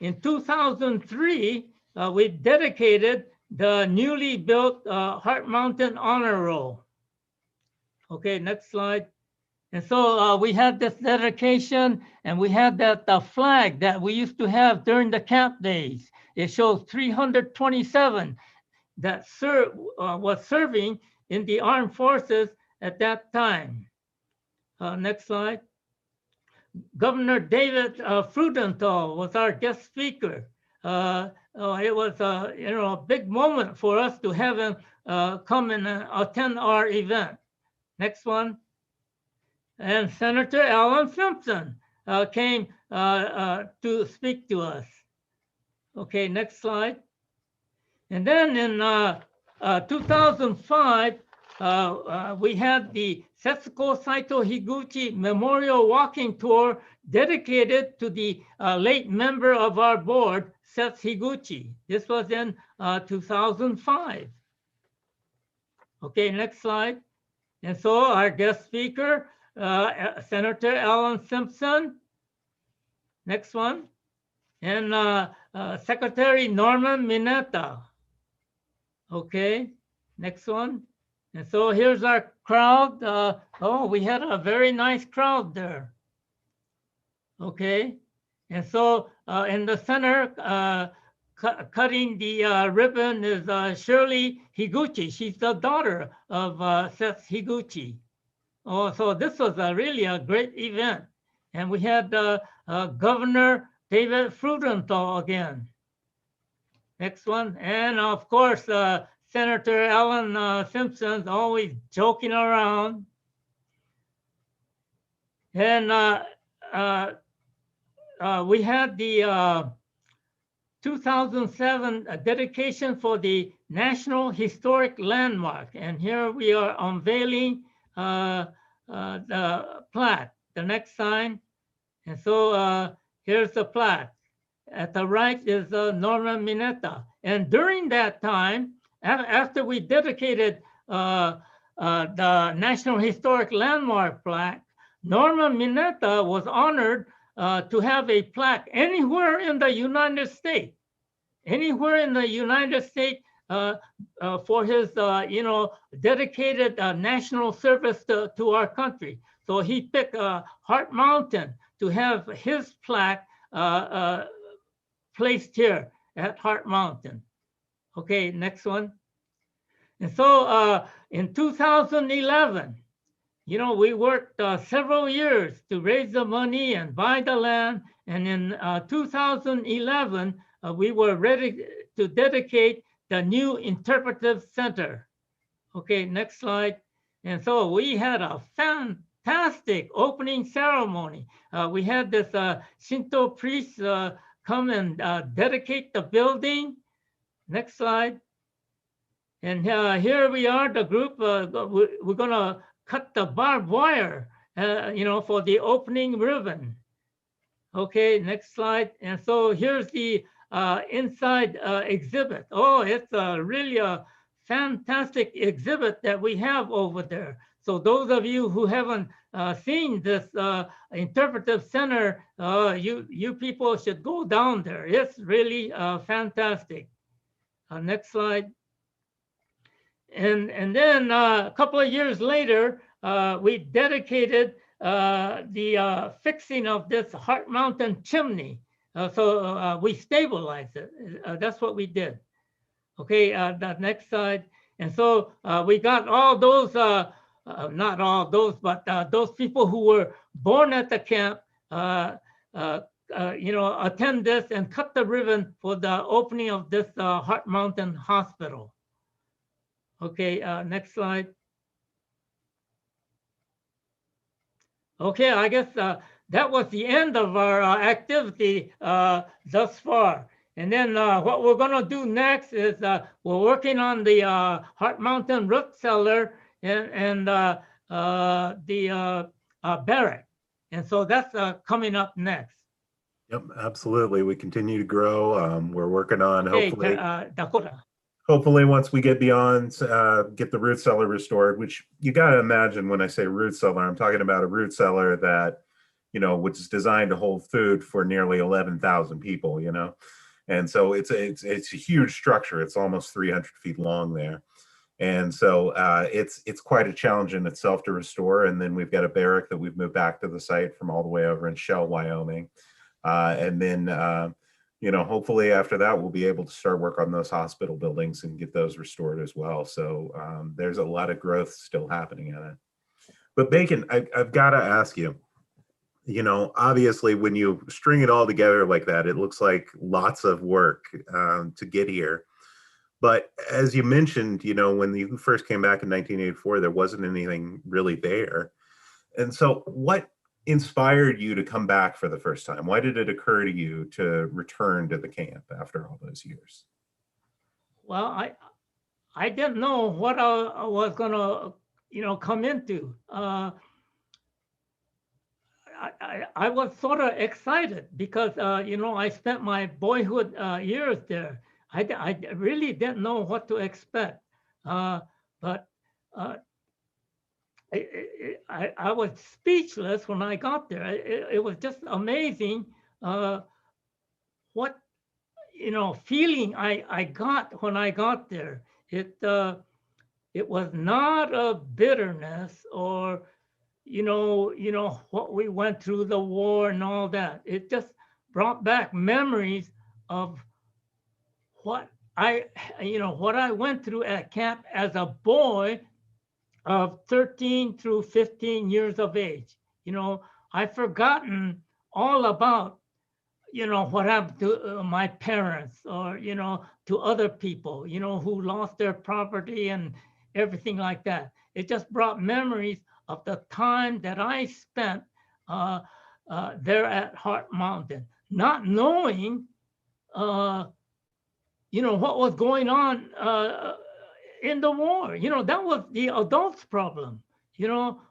In 2003, we dedicated the newly built Heart Mountain Honor Roll. Okay, next slide. And so we had this dedication, and we had that flag that we used to have during the camp days. It shows 327 that was serving in the armed forces at that time. Next slide. Governor David Frudenthal was our guest speaker. It was a big moment for us to have him come and attend our event. Next one. And Senator Alan Simpson came to speak to us. Okay, next slide. And then in 2005, we had the Setsuko Saito Higuchi Memorial Walking Tour dedicated to the late member of our board, Seth Higuchi. This was in 2005. Okay, next slide. And so our guest speaker, Senator Alan Simpson. Next one. And Secretary Norman Mineta. Okay, next one. And so here's our crowd. Oh, we had a very nice crowd there. Okay, and so in the center, cutting the ribbon is Shirley Higuchi. She's the daughter of Seth Higuchi. Oh, so this was really a great event. And we had Governor David Frudenthal again. Next one. And of course, Senator Alan Simpson's always joking around. And we had the 2007 dedication for the National Historic Landmark. And here we are unveiling the plaque, the next sign. And so here's the plaque. At the right is Norman Mineta. And during that time, after we dedicated the National Historic Landmark plaque, Norman Mineta was honored to have a plaque anywhere in the United States, for his, dedicated national service to our country. So he picked Heart Mountain to have his plaque placed here at Heart Mountain. Okay, next one. And so in 2011, we worked several years to raise the money and buy the land. And in 2011, we were ready to dedicate the new interpretive center. Okay, next slide. And so we had a fantastic opening ceremony. We had this Shinto priest come and dedicate the building. Next slide. And here we are, the group. We're gonna cut the barbed wire, for the opening ribbon. Okay, next slide. And so here's the inside exhibit. Oh, it's really a fantastic exhibit that we have over there. So those of you who haven't seen this interpretive center, you people should go down there. It's really fantastic. Next slide. And then a couple of years later, we dedicated the fixing of this Heart Mountain chimney. So we stabilized it. That's what we did. Okay, the next slide. And so we got all those, not all those, but those people who were born at the camp, attend this and cut the ribbon for the opening of this Heart Mountain Hospital. Okay, next slide. Okay, I guess that was the end of our activity thus far. And then what we're going to do next is we're working on the Heart Mountain root cellar and the barrack. And so that's coming up next. Yep, absolutely. We continue to grow. We're working on hopefully, Dakota. Hopefully once we get beyond, get the root cellar restored, which you got to imagine when I say root cellar, I'm talking about a root cellar that, which is designed to hold food for nearly 11,000 people, And so it's a huge structure. It's almost 300 feet long there. And so it's quite a challenge in itself to restore. And then we've got a barrack that we've moved back to the site from all the way over in Shell, Wyoming. And then, hopefully after that, we'll be able to start work on those hospital buildings and get those restored as well. So there's a lot of growth still happening in it. But Bacon, I've got to ask you, obviously when you string it all together like that, it looks like lots of work to get here. But as you mentioned, when you first came back in 1984, there wasn't anything really there. And so what inspired you to come back for the first time? Why did it occur to you to return to the camp after all those years? Well, I didn't know what I was going to, come into. I was sort of excited because, I spent my boyhood years there. I really didn't know what to expect. But I was speechless when I got there. It was just amazing what, feeling I got when I got there. It was not a bitterness or, what we went through, the war and all that. It just brought back memories of what I went through at camp as a boy of 13 through 15 years of age. I've forgotten all about, what happened to my parents or, to other people, who lost their property and everything like that. It just brought memories of the time that I spent there at Heart Mountain, not knowing, what was going on in the war. That was the adults' problem.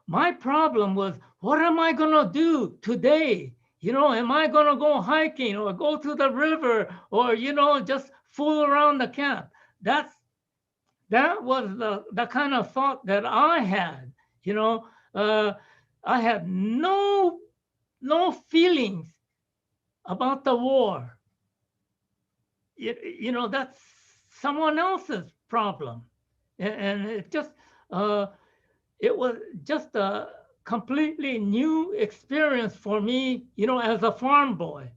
My problem was, what am I going to do today? Am I going to go hiking or go to the river or, just fool around the camp? That was the kind of thought that I had. I had no feelings about the war. That's someone else's problem. And it just, it was just a completely new experience for me, as a farm boy.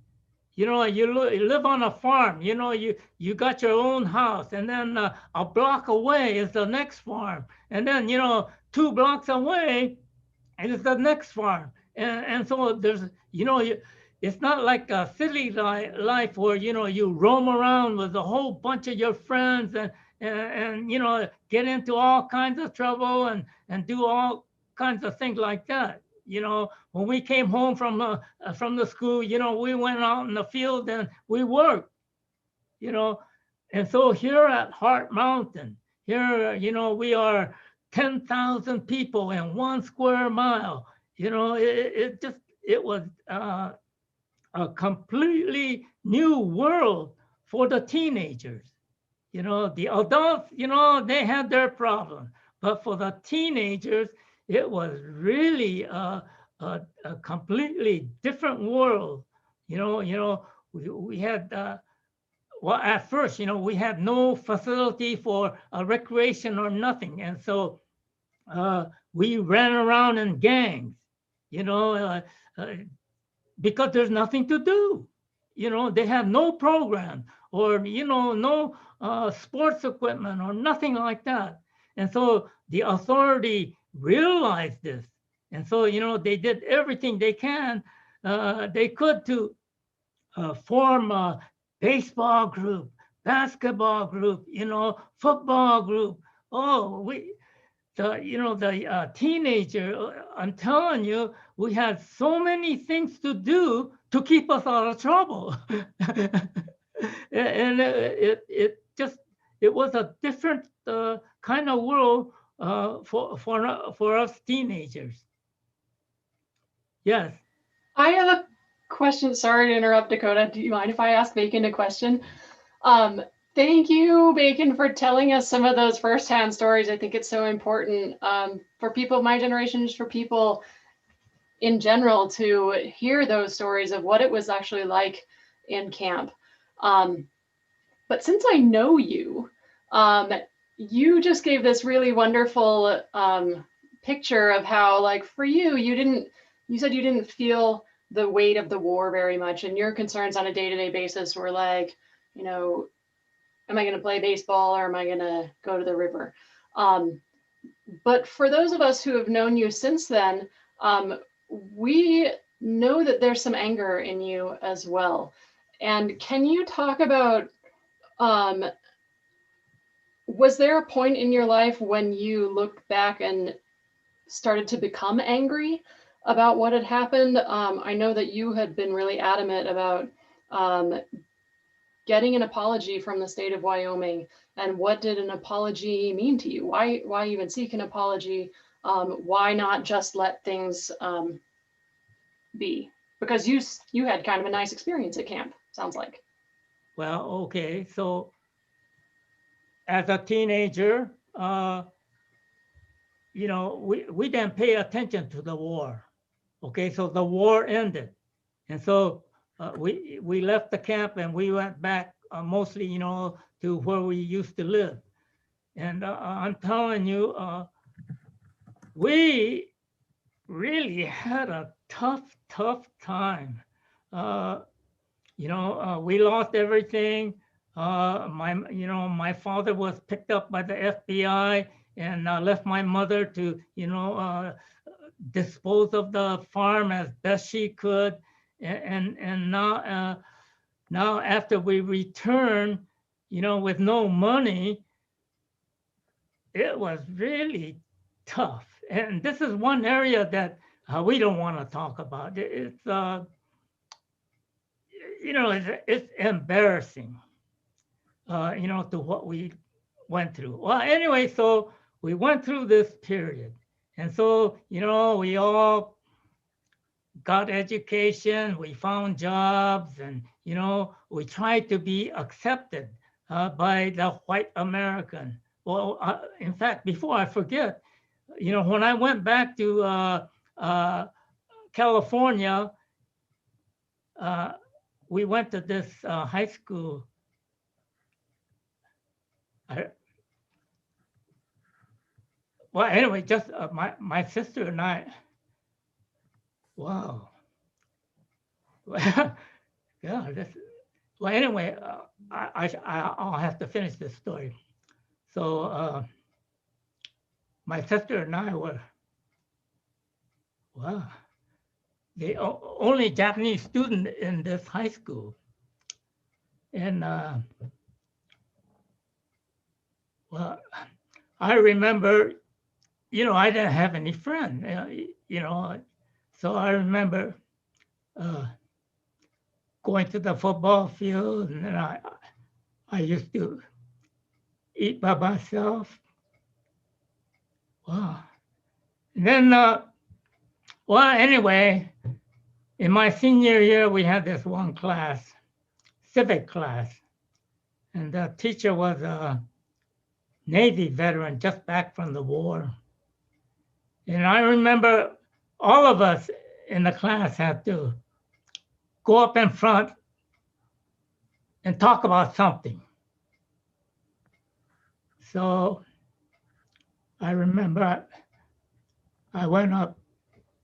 You live on a farm, you got your own house, and then a block away is the next farm. And then, 2 blocks away is the next farm. And so there's, it's not like a city life where, you roam around with a whole bunch of your friends and get into all kinds of trouble and do all kinds of things like that. When we came home from the school, we went out in the field and we worked, and so here at Heart Mountain, here, we are 10,000 people in 1 square mile. It was a completely new world for the teenagers. The adults, they had their problems, but for the teenagers, it was really a completely different world. We had, well, at first, we had no facility for recreation or nothing. And so we ran around in gangs, because there's nothing to do. They have no program. or, no sports equipment or nothing like that. And so the authority realized this. And so, they did everything they could to form a baseball group, basketball group, football group. Oh, the teenager, I'm telling you, we had so many things to do to keep us out of trouble. And it was a different kind of world for us teenagers. Yes. I have a question. Sorry to interrupt, Dakota. Do you mind if I ask Bacon a question? Thank you, Bacon, for telling us some of those firsthand stories. I think it's so important for people of my generation, just for people in general, to hear those stories of what it was actually like in camp. But since I know you, you just gave this really wonderful picture of how, like, for you, you said you didn't feel the weight of the war very much, and your concerns on a day-to-day basis were like, am I going to play baseball or am I going to go to the river? But for those of us who have known you since then, we know that there's some anger in you as well. And can you talk about, was there a point in your life when you looked back and started to become angry about what had happened? I know that you had been really adamant about getting an apology from the state of Wyoming. And what did an apology mean to you? Why even seek an apology? Why not just let things be? Because you had kind of a nice experience at camp, sounds like. Well, okay. So as a teenager, we didn't pay attention to the war. Okay, so the war ended. And so we left the camp and we went back mostly, to where we used to live. And I'm telling you, we really had a tough time. We lost everything. My father was picked up by the FBI and left my mother to, dispose of the farm as best she could. And now after we return, with no money, it was really tough. And this is one area that we don't want to talk about. It's it's embarrassing, to what we went through. Well, anyway, so we went through this period. And so, we all got education, we found jobs, and, we tried to be accepted by the white American. Well, in fact, before I forget, when I went back to California, we went to this high school. Well, anyway, just my sister and I. Wow. Yeah. Well, anyway, I'll have to finish this story. So my sister and I were, wow, the only Japanese student in this high school. And well, I remember, I didn't have any friends, so I remember going to the football field, and then I used to eat by myself. Wow. And then, well, anyway, in my senior year, we had this one class, civic class, and the teacher was a Navy veteran just back from the war. And I remember all of us in the class had to go up in front and talk about something. So I remember I went up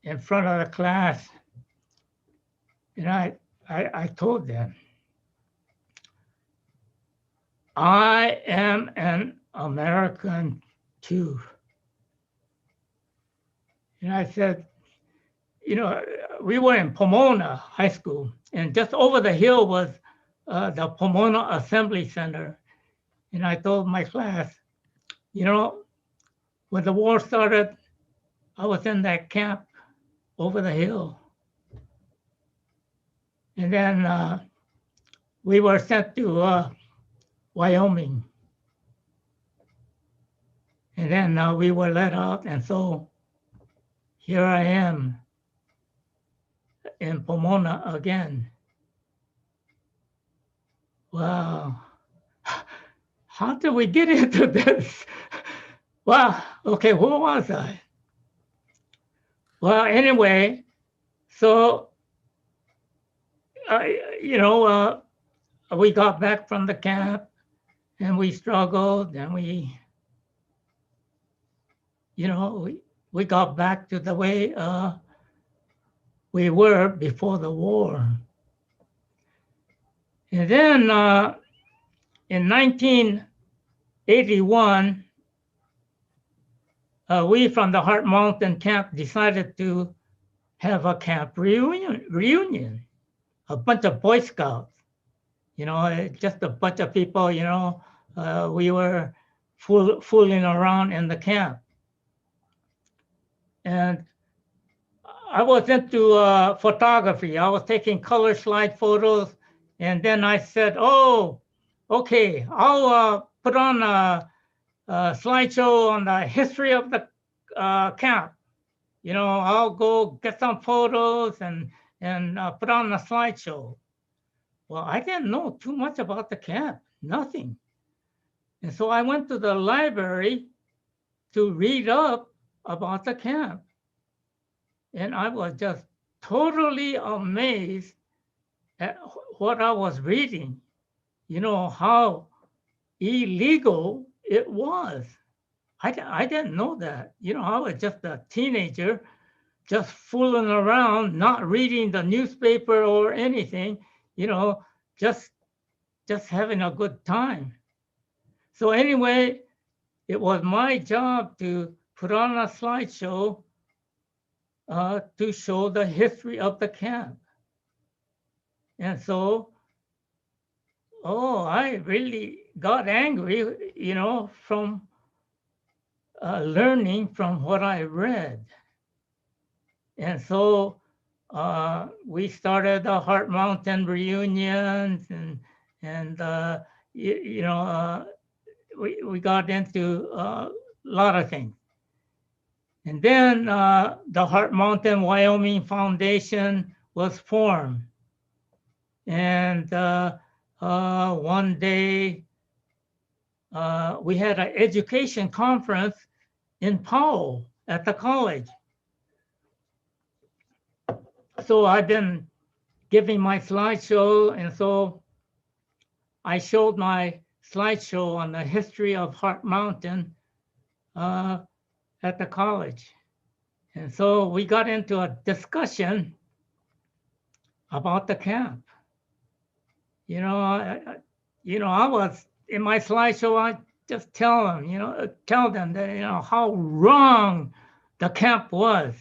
in front of the class and I told them, I am an American too. And I said, we were in Pomona High School, and just over the hill was the Pomona Assembly Center. And I told my class, when the war started, I was in that camp over the hill. And then we were sent to Wyoming. And then we were let out. And so here I am in Pomona again. Wow. How did we get into this? Well, okay, who was I? Well, anyway, so, we got back from the camp and we struggled and we got back to the way we were before the war. And then in 1981, we from the Heart Mountain camp decided to have a camp reunion, a bunch of Boy Scouts, just a bunch of people, we were fooling around in the camp. And I was into photography. I was taking color slide photos. And then I said, oh, okay, I'll put on a slideshow on the history of the camp. I'll go get some photos and put on a slideshow. Well, I didn't know too much about the camp, nothing. And so I went to the library to read up about the camp. And I was just totally amazed at what I was reading, how illegal it was. I didn't know that. I was just a teenager, just fooling around, not reading the newspaper or anything, just having a good time. So anyway, it was my job to put on a slideshow to show the history of the camp. And so, I really got angry, from learning from what I read. And so we started the Heart Mountain reunions and we got into a lot of things. And then the Heart Mountain Wyoming Foundation was formed. And one day we had an education conference in Powell at the college. So I've been giving my slideshow, and so I showed my slideshow on the history of Heart Mountain at the college. And so we got into a discussion about the camp. I was in my slideshow, I just tell them that, how wrong the camp was.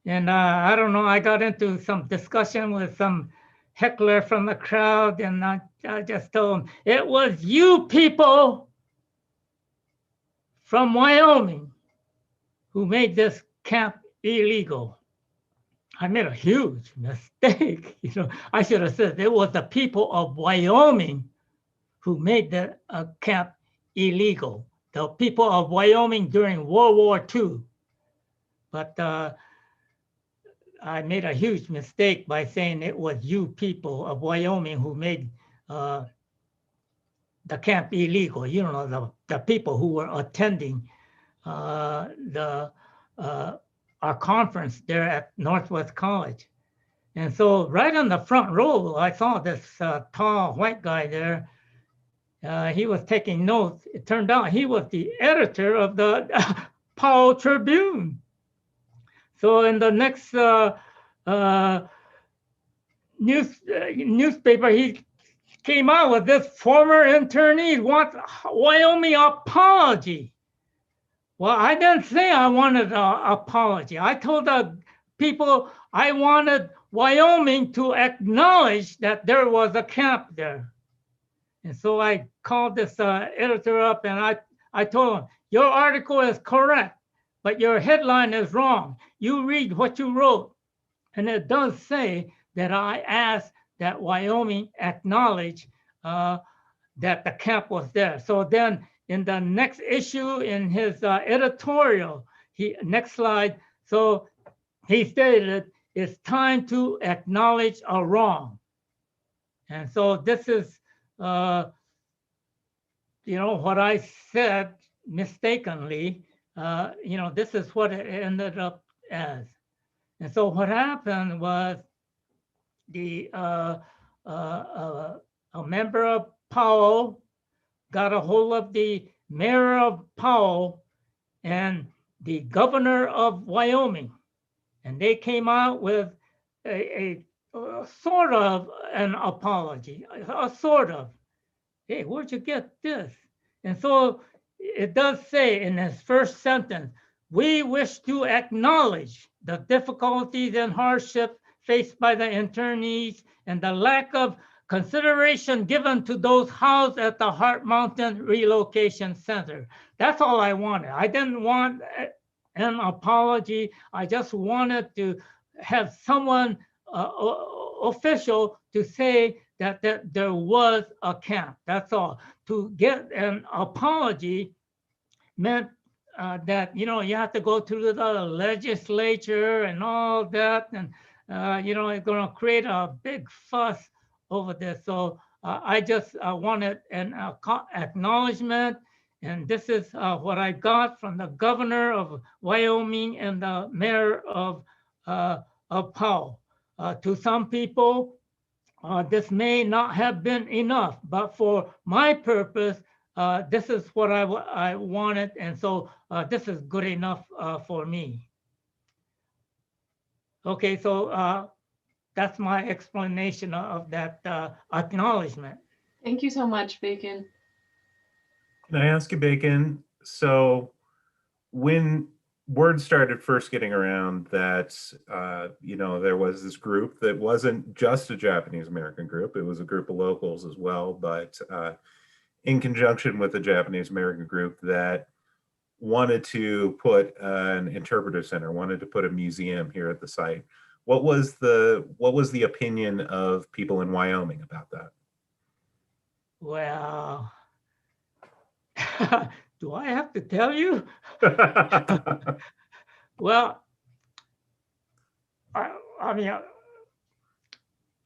And I don't know, I got into some discussion with some heckler from the crowd, and I just told them, it was you people from Wyoming who made this camp illegal. I made a huge mistake. I should have said it was the people of Wyoming who made the camp illegal. The people of Wyoming during World War II. But I made a huge mistake by saying it was you people of Wyoming who made the camp illegal. The people who were attending our conference there at Northwest College. And so right on the front row, I saw this tall white guy there. He was taking notes. It turned out he was the editor of the Powell Tribune. So in the next newspaper, he came out with this former internee wants Wyoming apology. Well, I didn't say I wanted an apology. I told the people I wanted Wyoming to acknowledge that there was a camp there. And so I called this editor up and I told him, your article is correct, but your headline is wrong. You read what you wrote. And it does say that I asked that Wyoming acknowledge that the camp was there. So then in the next issue in his editorial, next slide, so he stated, it's time to acknowledge a wrong. And so this is, what I said mistakenly, this is what it ended up as. And so what happened was a member of Powell got a hold of the mayor of Powell and the governor of Wyoming, and they came out with a sort of an apology, a sort of. Hey, where'd you get this? And so it does say in his first sentence, we wish to acknowledge the difficulties and hardship faced by the internees and the lack of consideration given to those housed at the Heart Mountain Relocation Center. That's all I wanted. I didn't want an apology. I just wanted to have someone official to say that there was a camp. That's all. To get an apology meant that, you have to go through the legislature and all that. And, it's going to create a big fuss over this. So I just wanted an acknowledgement. And this is what I got from the governor of Wyoming and the mayor of Powell. To some people, this may not have been enough, but for my purpose, this is what I wanted. And so this is good enough for me. Okay, so that's my explanation of that acknowledgement. Thank you so much, Bacon. Can I ask you, Bacon? So when word started first getting around that, there was this group that wasn't just a Japanese American group, it was a group of locals as well, but in conjunction with the Japanese American group that wanted to put an interpreter center, wanted to put a museum here at the site. What was the opinion of people in Wyoming about that? Well, do I have to tell you? Well,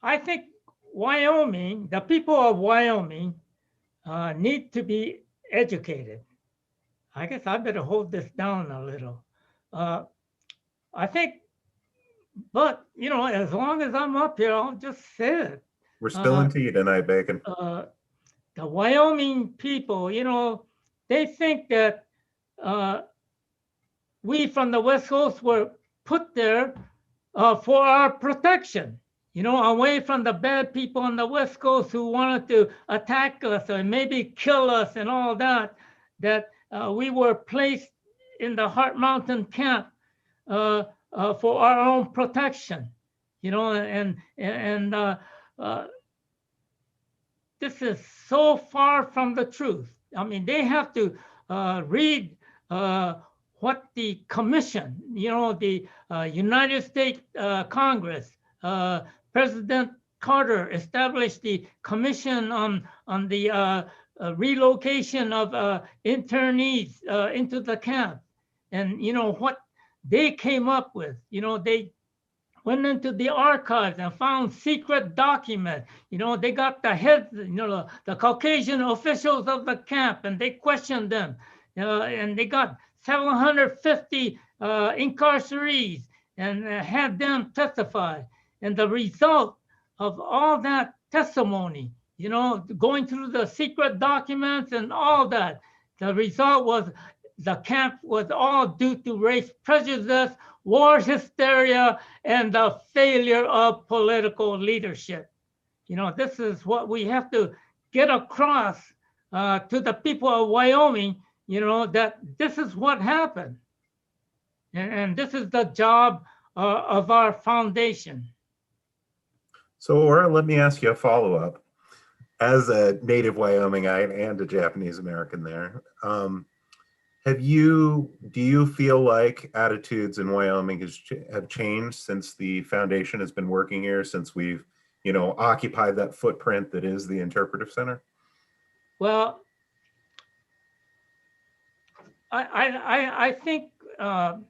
I think Wyoming, the people of Wyoming need to be educated. I guess I better hold this down a little. I think, but, as long as I'm up here, I'll just say it. We're spilling tea tonight, Bacon. The Wyoming people, they think that we from the West Coast were put there for our protection, away from the bad people on the West Coast who wanted to attack us or maybe kill us and all that, we were placed in the Heart Mountain camp for our own protection, and this is so far from the truth. I mean, they have to read what the commission, the United States Congress, President Carter established the commission on the relocation of internees into the camp. And what they came up with, they went into the archives and found secret documents. They got the heads, the Caucasian officials of the camp, and they questioned them. And they got 750 incarcerees and had them testify. And the result of all that testimony, going through the secret documents and all that, the result was the camp was all due to race prejudice, war hysteria, and the failure of political leadership. You know, this is what we have to get across to the people of Wyoming, you know, that this is what happened. And this is the job of our foundation. So, Ora, let me ask you a follow-up. As a native Wyomingite and a Japanese American there, do you feel like attitudes in Wyoming have changed since the foundation has been working here, since we've, you know, occupied that footprint that is the Interpretive Center? Well, I think the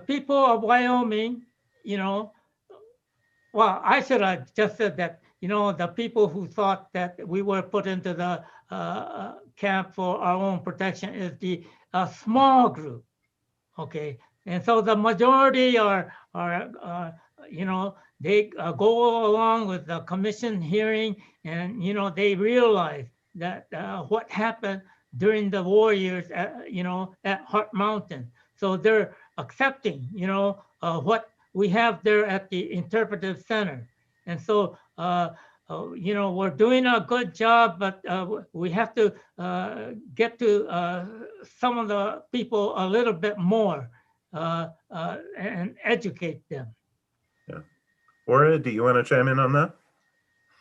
people of Wyoming, you know, well, I should have just said that, you know, the people who thought that we were put into the camp for our own protection is the small group, okay? And so the majority are you know, they go along with the commission hearing, and, you know, they realize that what happened during the war years, you know, at Heart Mountain. So they're accepting, you know, what we have there at the Interpretive Center. And so, you know, we're doing a good job, but we have to get to some of the people a little bit more and educate them. Yeah. Ora, do you want to chime in on that?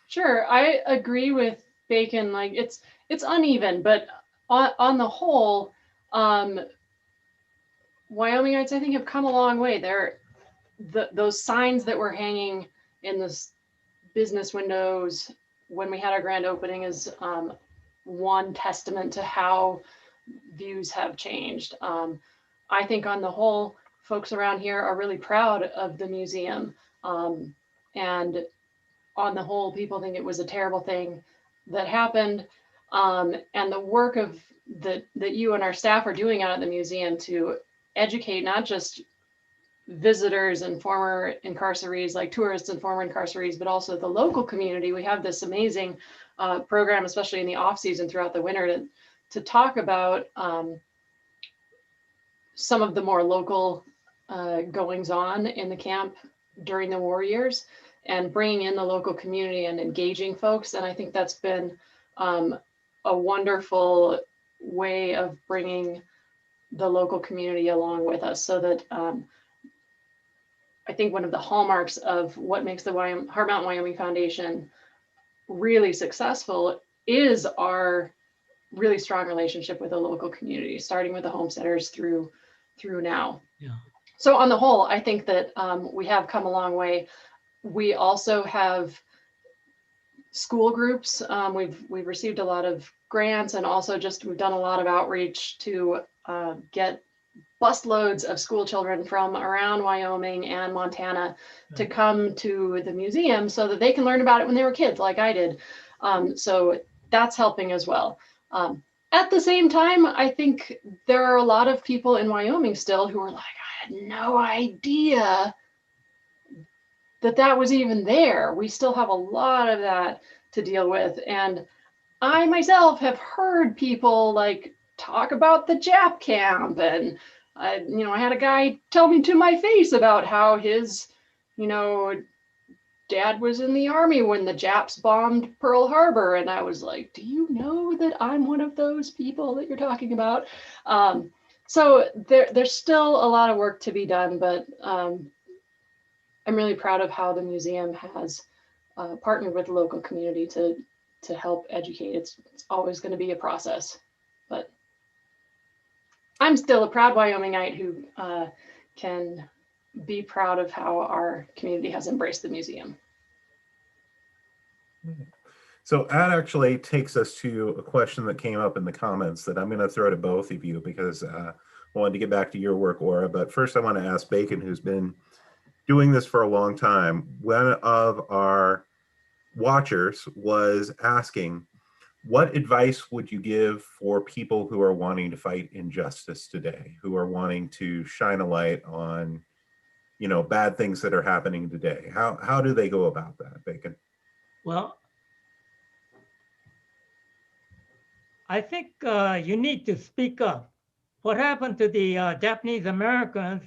Sure, I agree with Bacon. Like it's uneven, but on the whole, Wyomingites, I think, have come a long way. Those signs that were hanging in the business windows when we had our grand opening is one testament to how views have changed. I think on the whole, folks around here are really proud of the museum. And on the whole, people think it was a terrible thing that happened. And the work that you and our staff are doing out at the museum to educate not just visitors and former incarcerees, like tourists and former incarcerees, but also the local community. We have this amazing program, especially in the off season throughout the winter, to talk about some of the more local goings on in the camp during the war years, and bringing in the local community and engaging folks. And I think that's been a wonderful way of bringing the local community along with us, so that I think one of the hallmarks of what makes the Heart Mountain Wyoming Foundation really successful is our really strong relationship with the local community, starting with the homesteaders through now. Yeah. So on the whole, I think that we have come a long way. We also have school groups. We've received a lot of grants, and also just we've done a lot of outreach to get busloads of school children from around Wyoming and Montana to come to the museum so that they can learn about it when they were kids, like I did. So that's helping as well. At the same time, I think there are a lot of people in Wyoming still who are like, I had no idea that was even there. We still have a lot of that to deal with. And I myself have heard people like talk about the Jap camp, and I had a guy tell me to my face about how his, dad was in the army when the Japs bombed Pearl Harbor. And I was like, do you know that I'm one of those people that you're talking about? So there's still a lot of work to be done, but I'm really proud of how the museum has partnered with the local community to help educate. It's always going to be a process, but I'm still a proud Wyomingite who can be proud of how our community has embraced the museum. So that actually takes us to a question that came up in the comments that I'm going to throw to both of you, because I wanted to get back to your work, Ora. But first I want to ask Bacon, who's been doing this for a long time. One of our watchers was asking, what advice would you give for people who are wanting to fight injustice today, who are wanting to shine a light on, bad things that are happening today? How do they go about that, Bacon? Well, I think you need to speak up. What happened to the Japanese Americans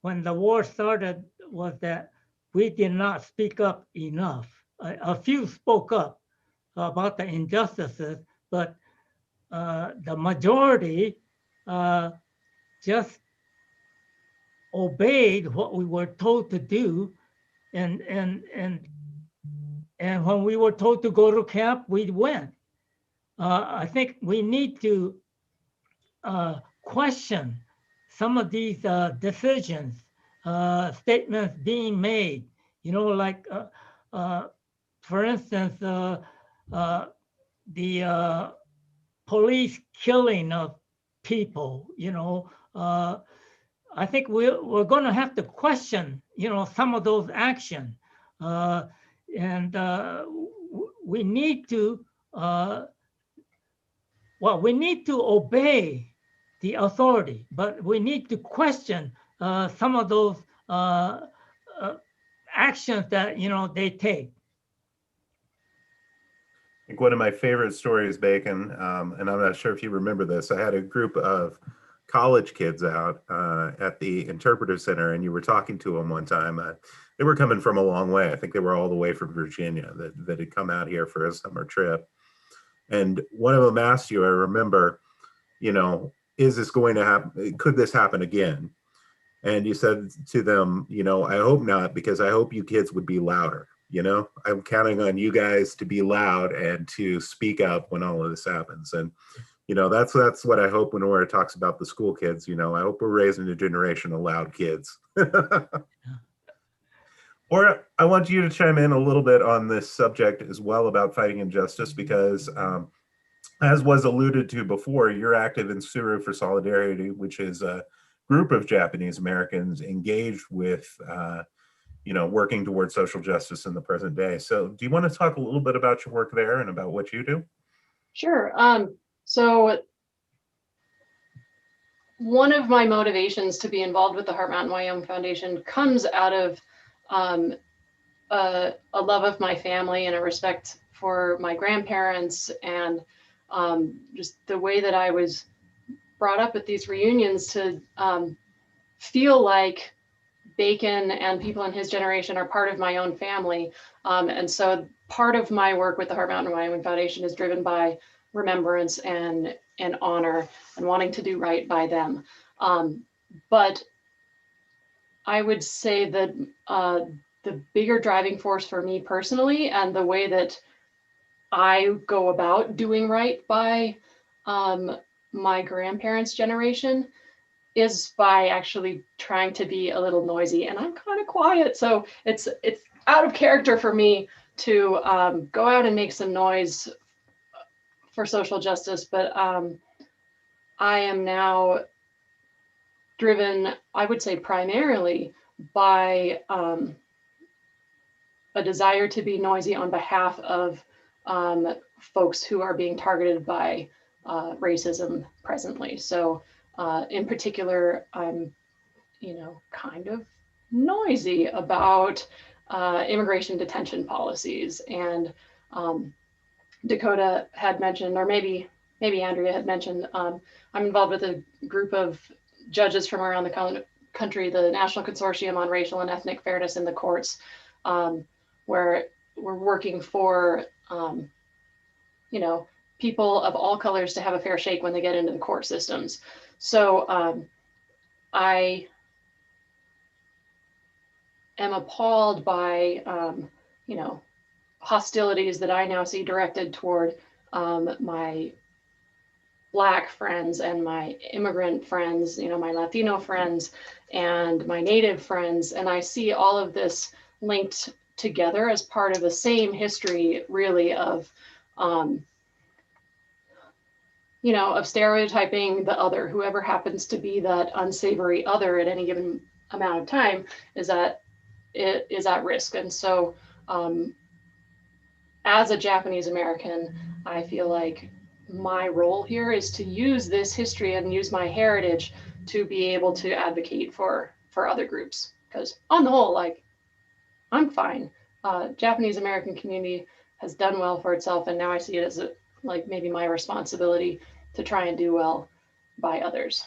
when the war started was that we did not speak up enough. A few spoke up about the injustices, but the majority just obeyed what we were told to do, and when we were told to go to camp, we went. I think we need to question some of these decisions, statements being made. You know, like for instance, the police killing of people. You know, I think we're going to have to question, you know, some of those actions, and we need to. Well, we need to obey the authority, but we need to question some of those actions that, you know, they take. I think one of my favorite stories, Bacon, and I'm not sure if you remember this, I had a group of college kids out at the interpretive center, and you were talking to them one time. They were coming from a long way. I think they were all the way from Virginia that had come out here for a summer trip. And one of them asked you, I remember, you know, is this going to happen? Could this happen again? And you said to them, you know, I hope not, because I hope you kids would be louder. You know, I'm counting on you guys to be loud and to speak up when all of this happens. And, you know, that's what I hope when Ora talks about the school kids. You know, I hope we're raising a generation of loud kids. Or I want you to chime in a little bit on this subject as well about fighting injustice, because as was alluded to before, you're active in Suru for Solidarity, which is a group of Japanese Americans engaged with, you know, working towards social justice in the present day. So do you want to talk a little bit about your work there and about what you do? Sure. So one of my motivations to be involved with the Heart Mountain Wyoming Foundation comes out of a love of my family and a respect for my grandparents, and just the way that I was brought up at these reunions to feel like Bacon and people in his generation are part of my own family. And so part of my work with the Heart Mountain Wyoming Foundation is driven by remembrance and honor and wanting to do right by them. But I would say that the bigger driving force for me personally, and the way that I go about doing right by my grandparents' generation, is by actually trying to be a little noisy. And I'm kind of quiet, so it's out of character for me to go out and make some noise for social justice. But I am now driven, I would say, primarily by a desire to be noisy on behalf of folks who are being targeted by racism presently. So in particular, I'm, you know, kind of noisy about immigration detention policies. And Dakota had mentioned, or maybe Andrea had mentioned, I'm involved with a group of judges from around the country, the National Consortium on Racial and Ethnic Fairness in the Courts, where we're working for, you know, people of all colors to have a fair shake when they get into the court systems. So I am appalled by, you know, hostilities that I now see directed toward my Black friends and my immigrant friends, you know, my Latino friends and my Native friends. And I see all of this linked together as part of the same history, really, of, you know, of stereotyping the other. Whoever happens to be that unsavory other at any given amount of time is at risk. And so as a Japanese American, I feel like my role here is to use this history and use my heritage to be able to advocate for other groups. Because on the whole, like, I'm fine. Japanese American community has done well for itself, and now I see it as like maybe my responsibility to try and do well by others.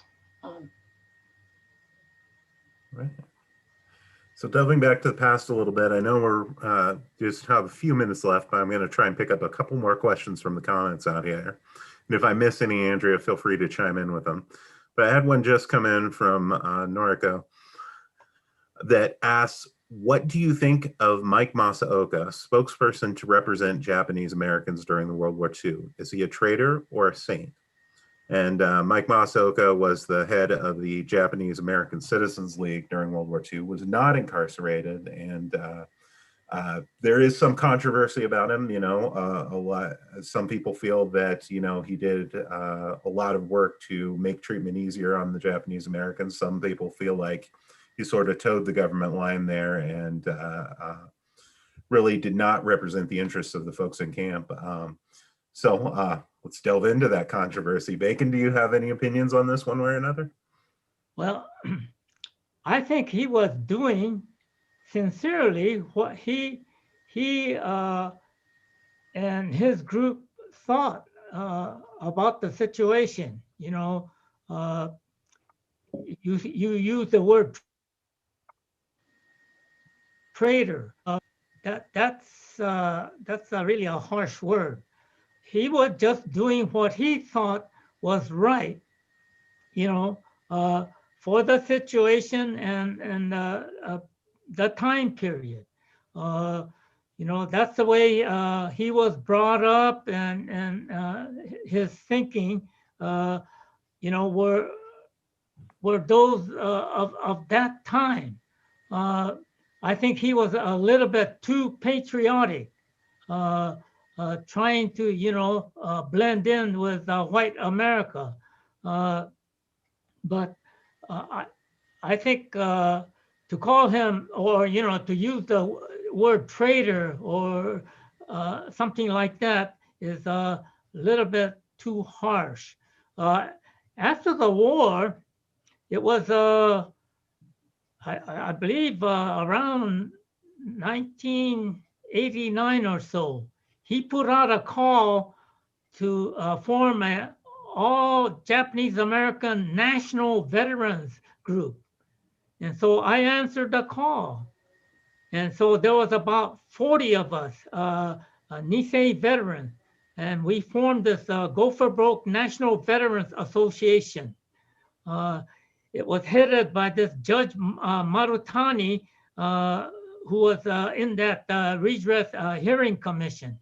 Right. So delving back to the past a little bit, I know we're just have a few minutes left, but I'm going to try and pick up a couple more questions from the comments out here. And if I miss any, Andrea, feel free to chime in with them. But I had one just come in from Noriko that asks, what do you think of Mike Masaoka, spokesperson to represent Japanese Americans during the World War II? Is he a traitor or a saint? And Mike Masaoka was the head of the Japanese American Citizens League during World War II, was not incarcerated. And there is some controversy about him, you know, some people feel that, you know, he did a lot of work to make treatment easier on the Japanese Americans. Some people feel like he sort of towed the government line there and really did not represent the interests of the folks in camp. So let's delve into that controversy. Bacon, do you have any opinions on this one way or another? Well, I think he was doing sincerely what he and his group thought about the situation. You know, you use the word traitor. That's really a harsh word. He was just doing what he thought was right, you know, for the situation and the time period. You know, that's the way he was brought up, and his thinking, you know, were those of that time. I think he was a little bit too patriotic. Trying to, you know, blend in with white America. But I think to call him, or, you know, to use the word traitor or something like that is a little bit too harsh. After the war, it was, I believe, around 1989 or so, he put out a call to form an all Japanese American National Veterans Group. And so I answered the call. And so there was about 40 of us, Nisei veterans, and we formed this Go for Broke National Veterans Association. It was headed by this Judge Marutani, who was in that redress hearing commission.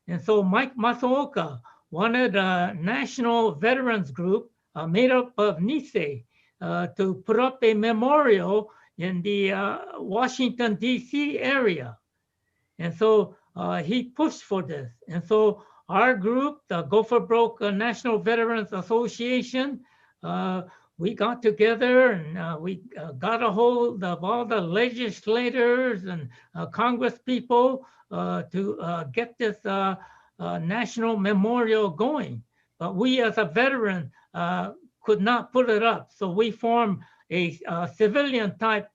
And so Mike Masaoka wanted a national veterans group made up of Nisei to put up a memorial in the Washington, D.C. area. And so he pushed for this. And so our group, the Go for Broke National Veterans Association, we got together and we got a hold of all the legislators and Congress people to get this national memorial going. But we as a veteran could not put it up. So we formed a civilian type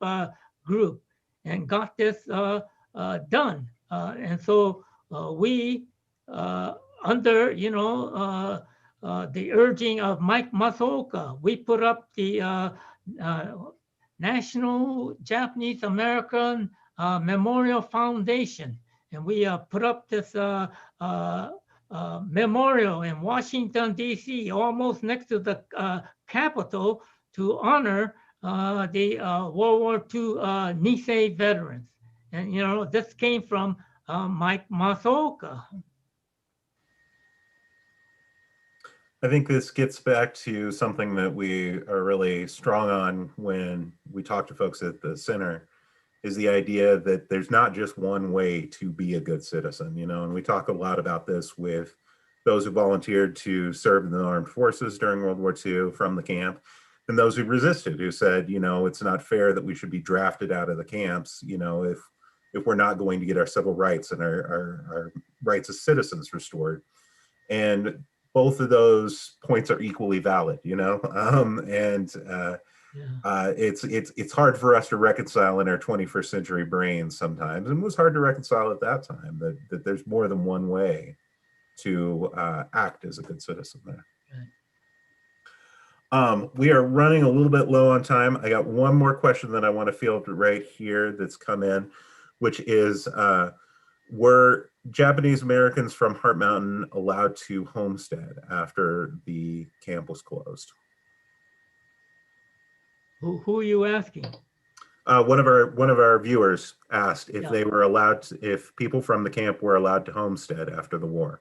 group and got this done. And so we, under, you know, the urging of Mike Masaoka, we put up the National Japanese American Memorial Foundation. And we put up this memorial in Washington, D.C., almost next to the Capitol, to honor the World War II Nisei veterans. And, you know, this came from Mike Masaoka. I think this gets back to something that we are really strong on when we talk to folks at the center, is the idea that there's not just one way to be a good citizen, you know, and we talk a lot about this with those who volunteered to serve in the armed forces during World War II from the camp, and those who resisted, who said, you know, it's not fair that we should be drafted out of the camps, you know, if we're not going to get our civil rights and our rights as citizens restored. And both of those points are equally valid, you know, it's hard for us to reconcile in our 21st century brains sometimes, and it was hard to reconcile at that time that there's more than one way to act as a good citizen there. We are running a little bit low on time. I got one more question that I want to field right here that's come in, which is, were Japanese Americans from Heart Mountain allowed to homestead after the camp was closed? Who are you asking? One of our viewers asked if Yeah. they were allowed to, if people from the camp were allowed to homestead after the war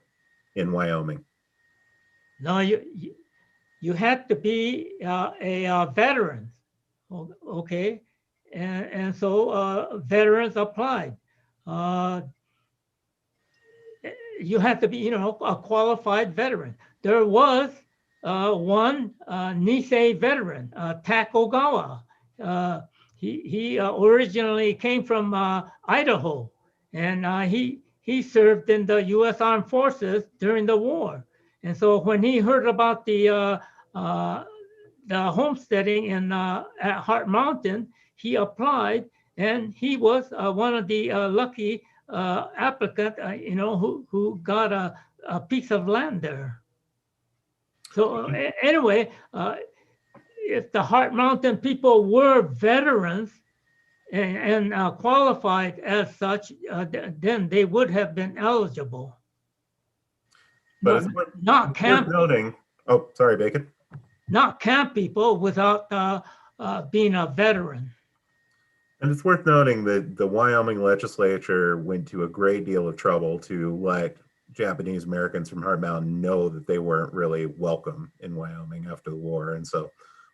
in Wyoming. No, you had to be a veteran, okay, and so veterans applied. You had to be, a qualified veteran. There was one Nisei veteran, Tak Ogawa. He originally came from Idaho, and he served in the U.S. Armed Forces during the war. And so when he heard about the homesteading in at Heart Mountain, he applied, and he was one of the lucky applicant, who got a piece of land there. So anyway, if the Heart Mountain people were veterans and qualified as such, then they would have been eligible. But Not it's camp, worth noting. Oh, sorry, Bacon. not camp people without being a veteran. And it's worth noting that the Wyoming legislature went to a great deal of trouble to let Japanese Americans from Heart Mountain know that they weren't really welcome in Wyoming after the war. And so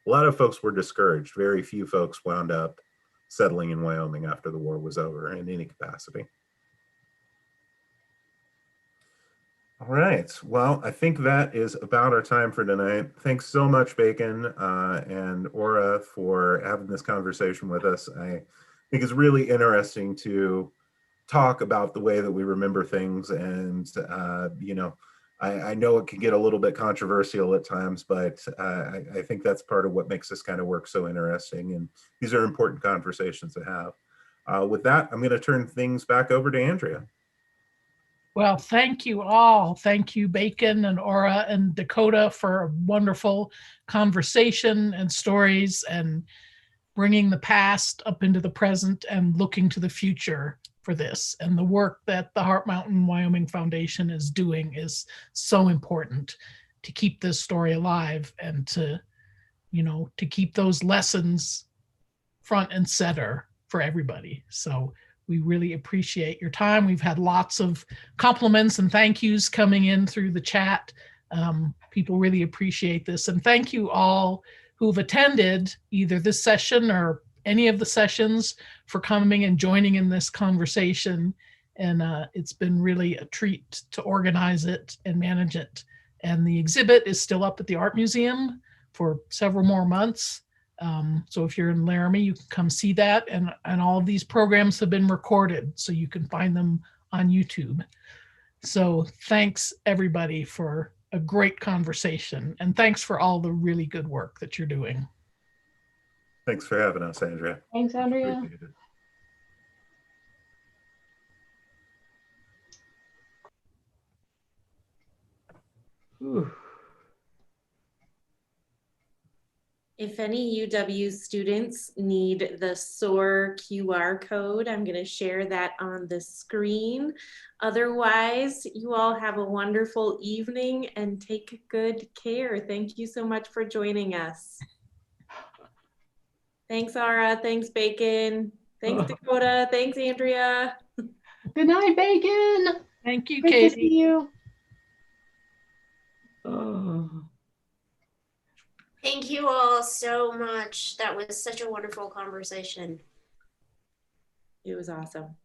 a lot of folks were discouraged. Very few folks wound up settling in Wyoming after the war was over in any capacity. All right. Well, I think that is about our time for tonight. Thanks so much, Bacon and Aura, for having this conversation with us. I think it's really interesting to talk about the way that we remember things. And, I know it can get a little bit controversial at times, but I think that's part of what makes this kind of work so interesting. And these are important conversations to have. With that, I'm going to turn things back over to Andrea. Well, thank you all. Thank you, Bacon and Aura and Dakota, for a wonderful conversation and stories and bringing the past up into the present and looking to the future for this. And the work that the Heart Mountain Wyoming Foundation is doing is so important to keep this story alive and to keep those lessons front and center for everybody. So we really appreciate your time. We've had lots of compliments and thank yous coming in through the chat. People really appreciate this. And thank you all who've attended either this session or any of the sessions for coming and joining in this conversation. And it's been really a treat to organize it and manage it. And the exhibit is still up at the Art Museum for several more months. So if you're in Laramie, you can come see that. And all of these programs have been recorded, so you can find them on YouTube. So thanks everybody for a great conversation. And thanks for all the really good work that you're doing. Thanks for having us, Andrea. Thanks, Andrea. Appreciate it. Whew. If any UW students need the SOAR QR code, I'm going to share that on the screen. Otherwise, you all have a wonderful evening and take good care. Thank you so much for joining us. Thanks, Ara. Thanks, Bacon. Thanks, Dakota. Thanks, Andrea. Good night, Bacon. Thank you, Great Katie. to see you. Thank you all so much. That was such a wonderful conversation. It was awesome.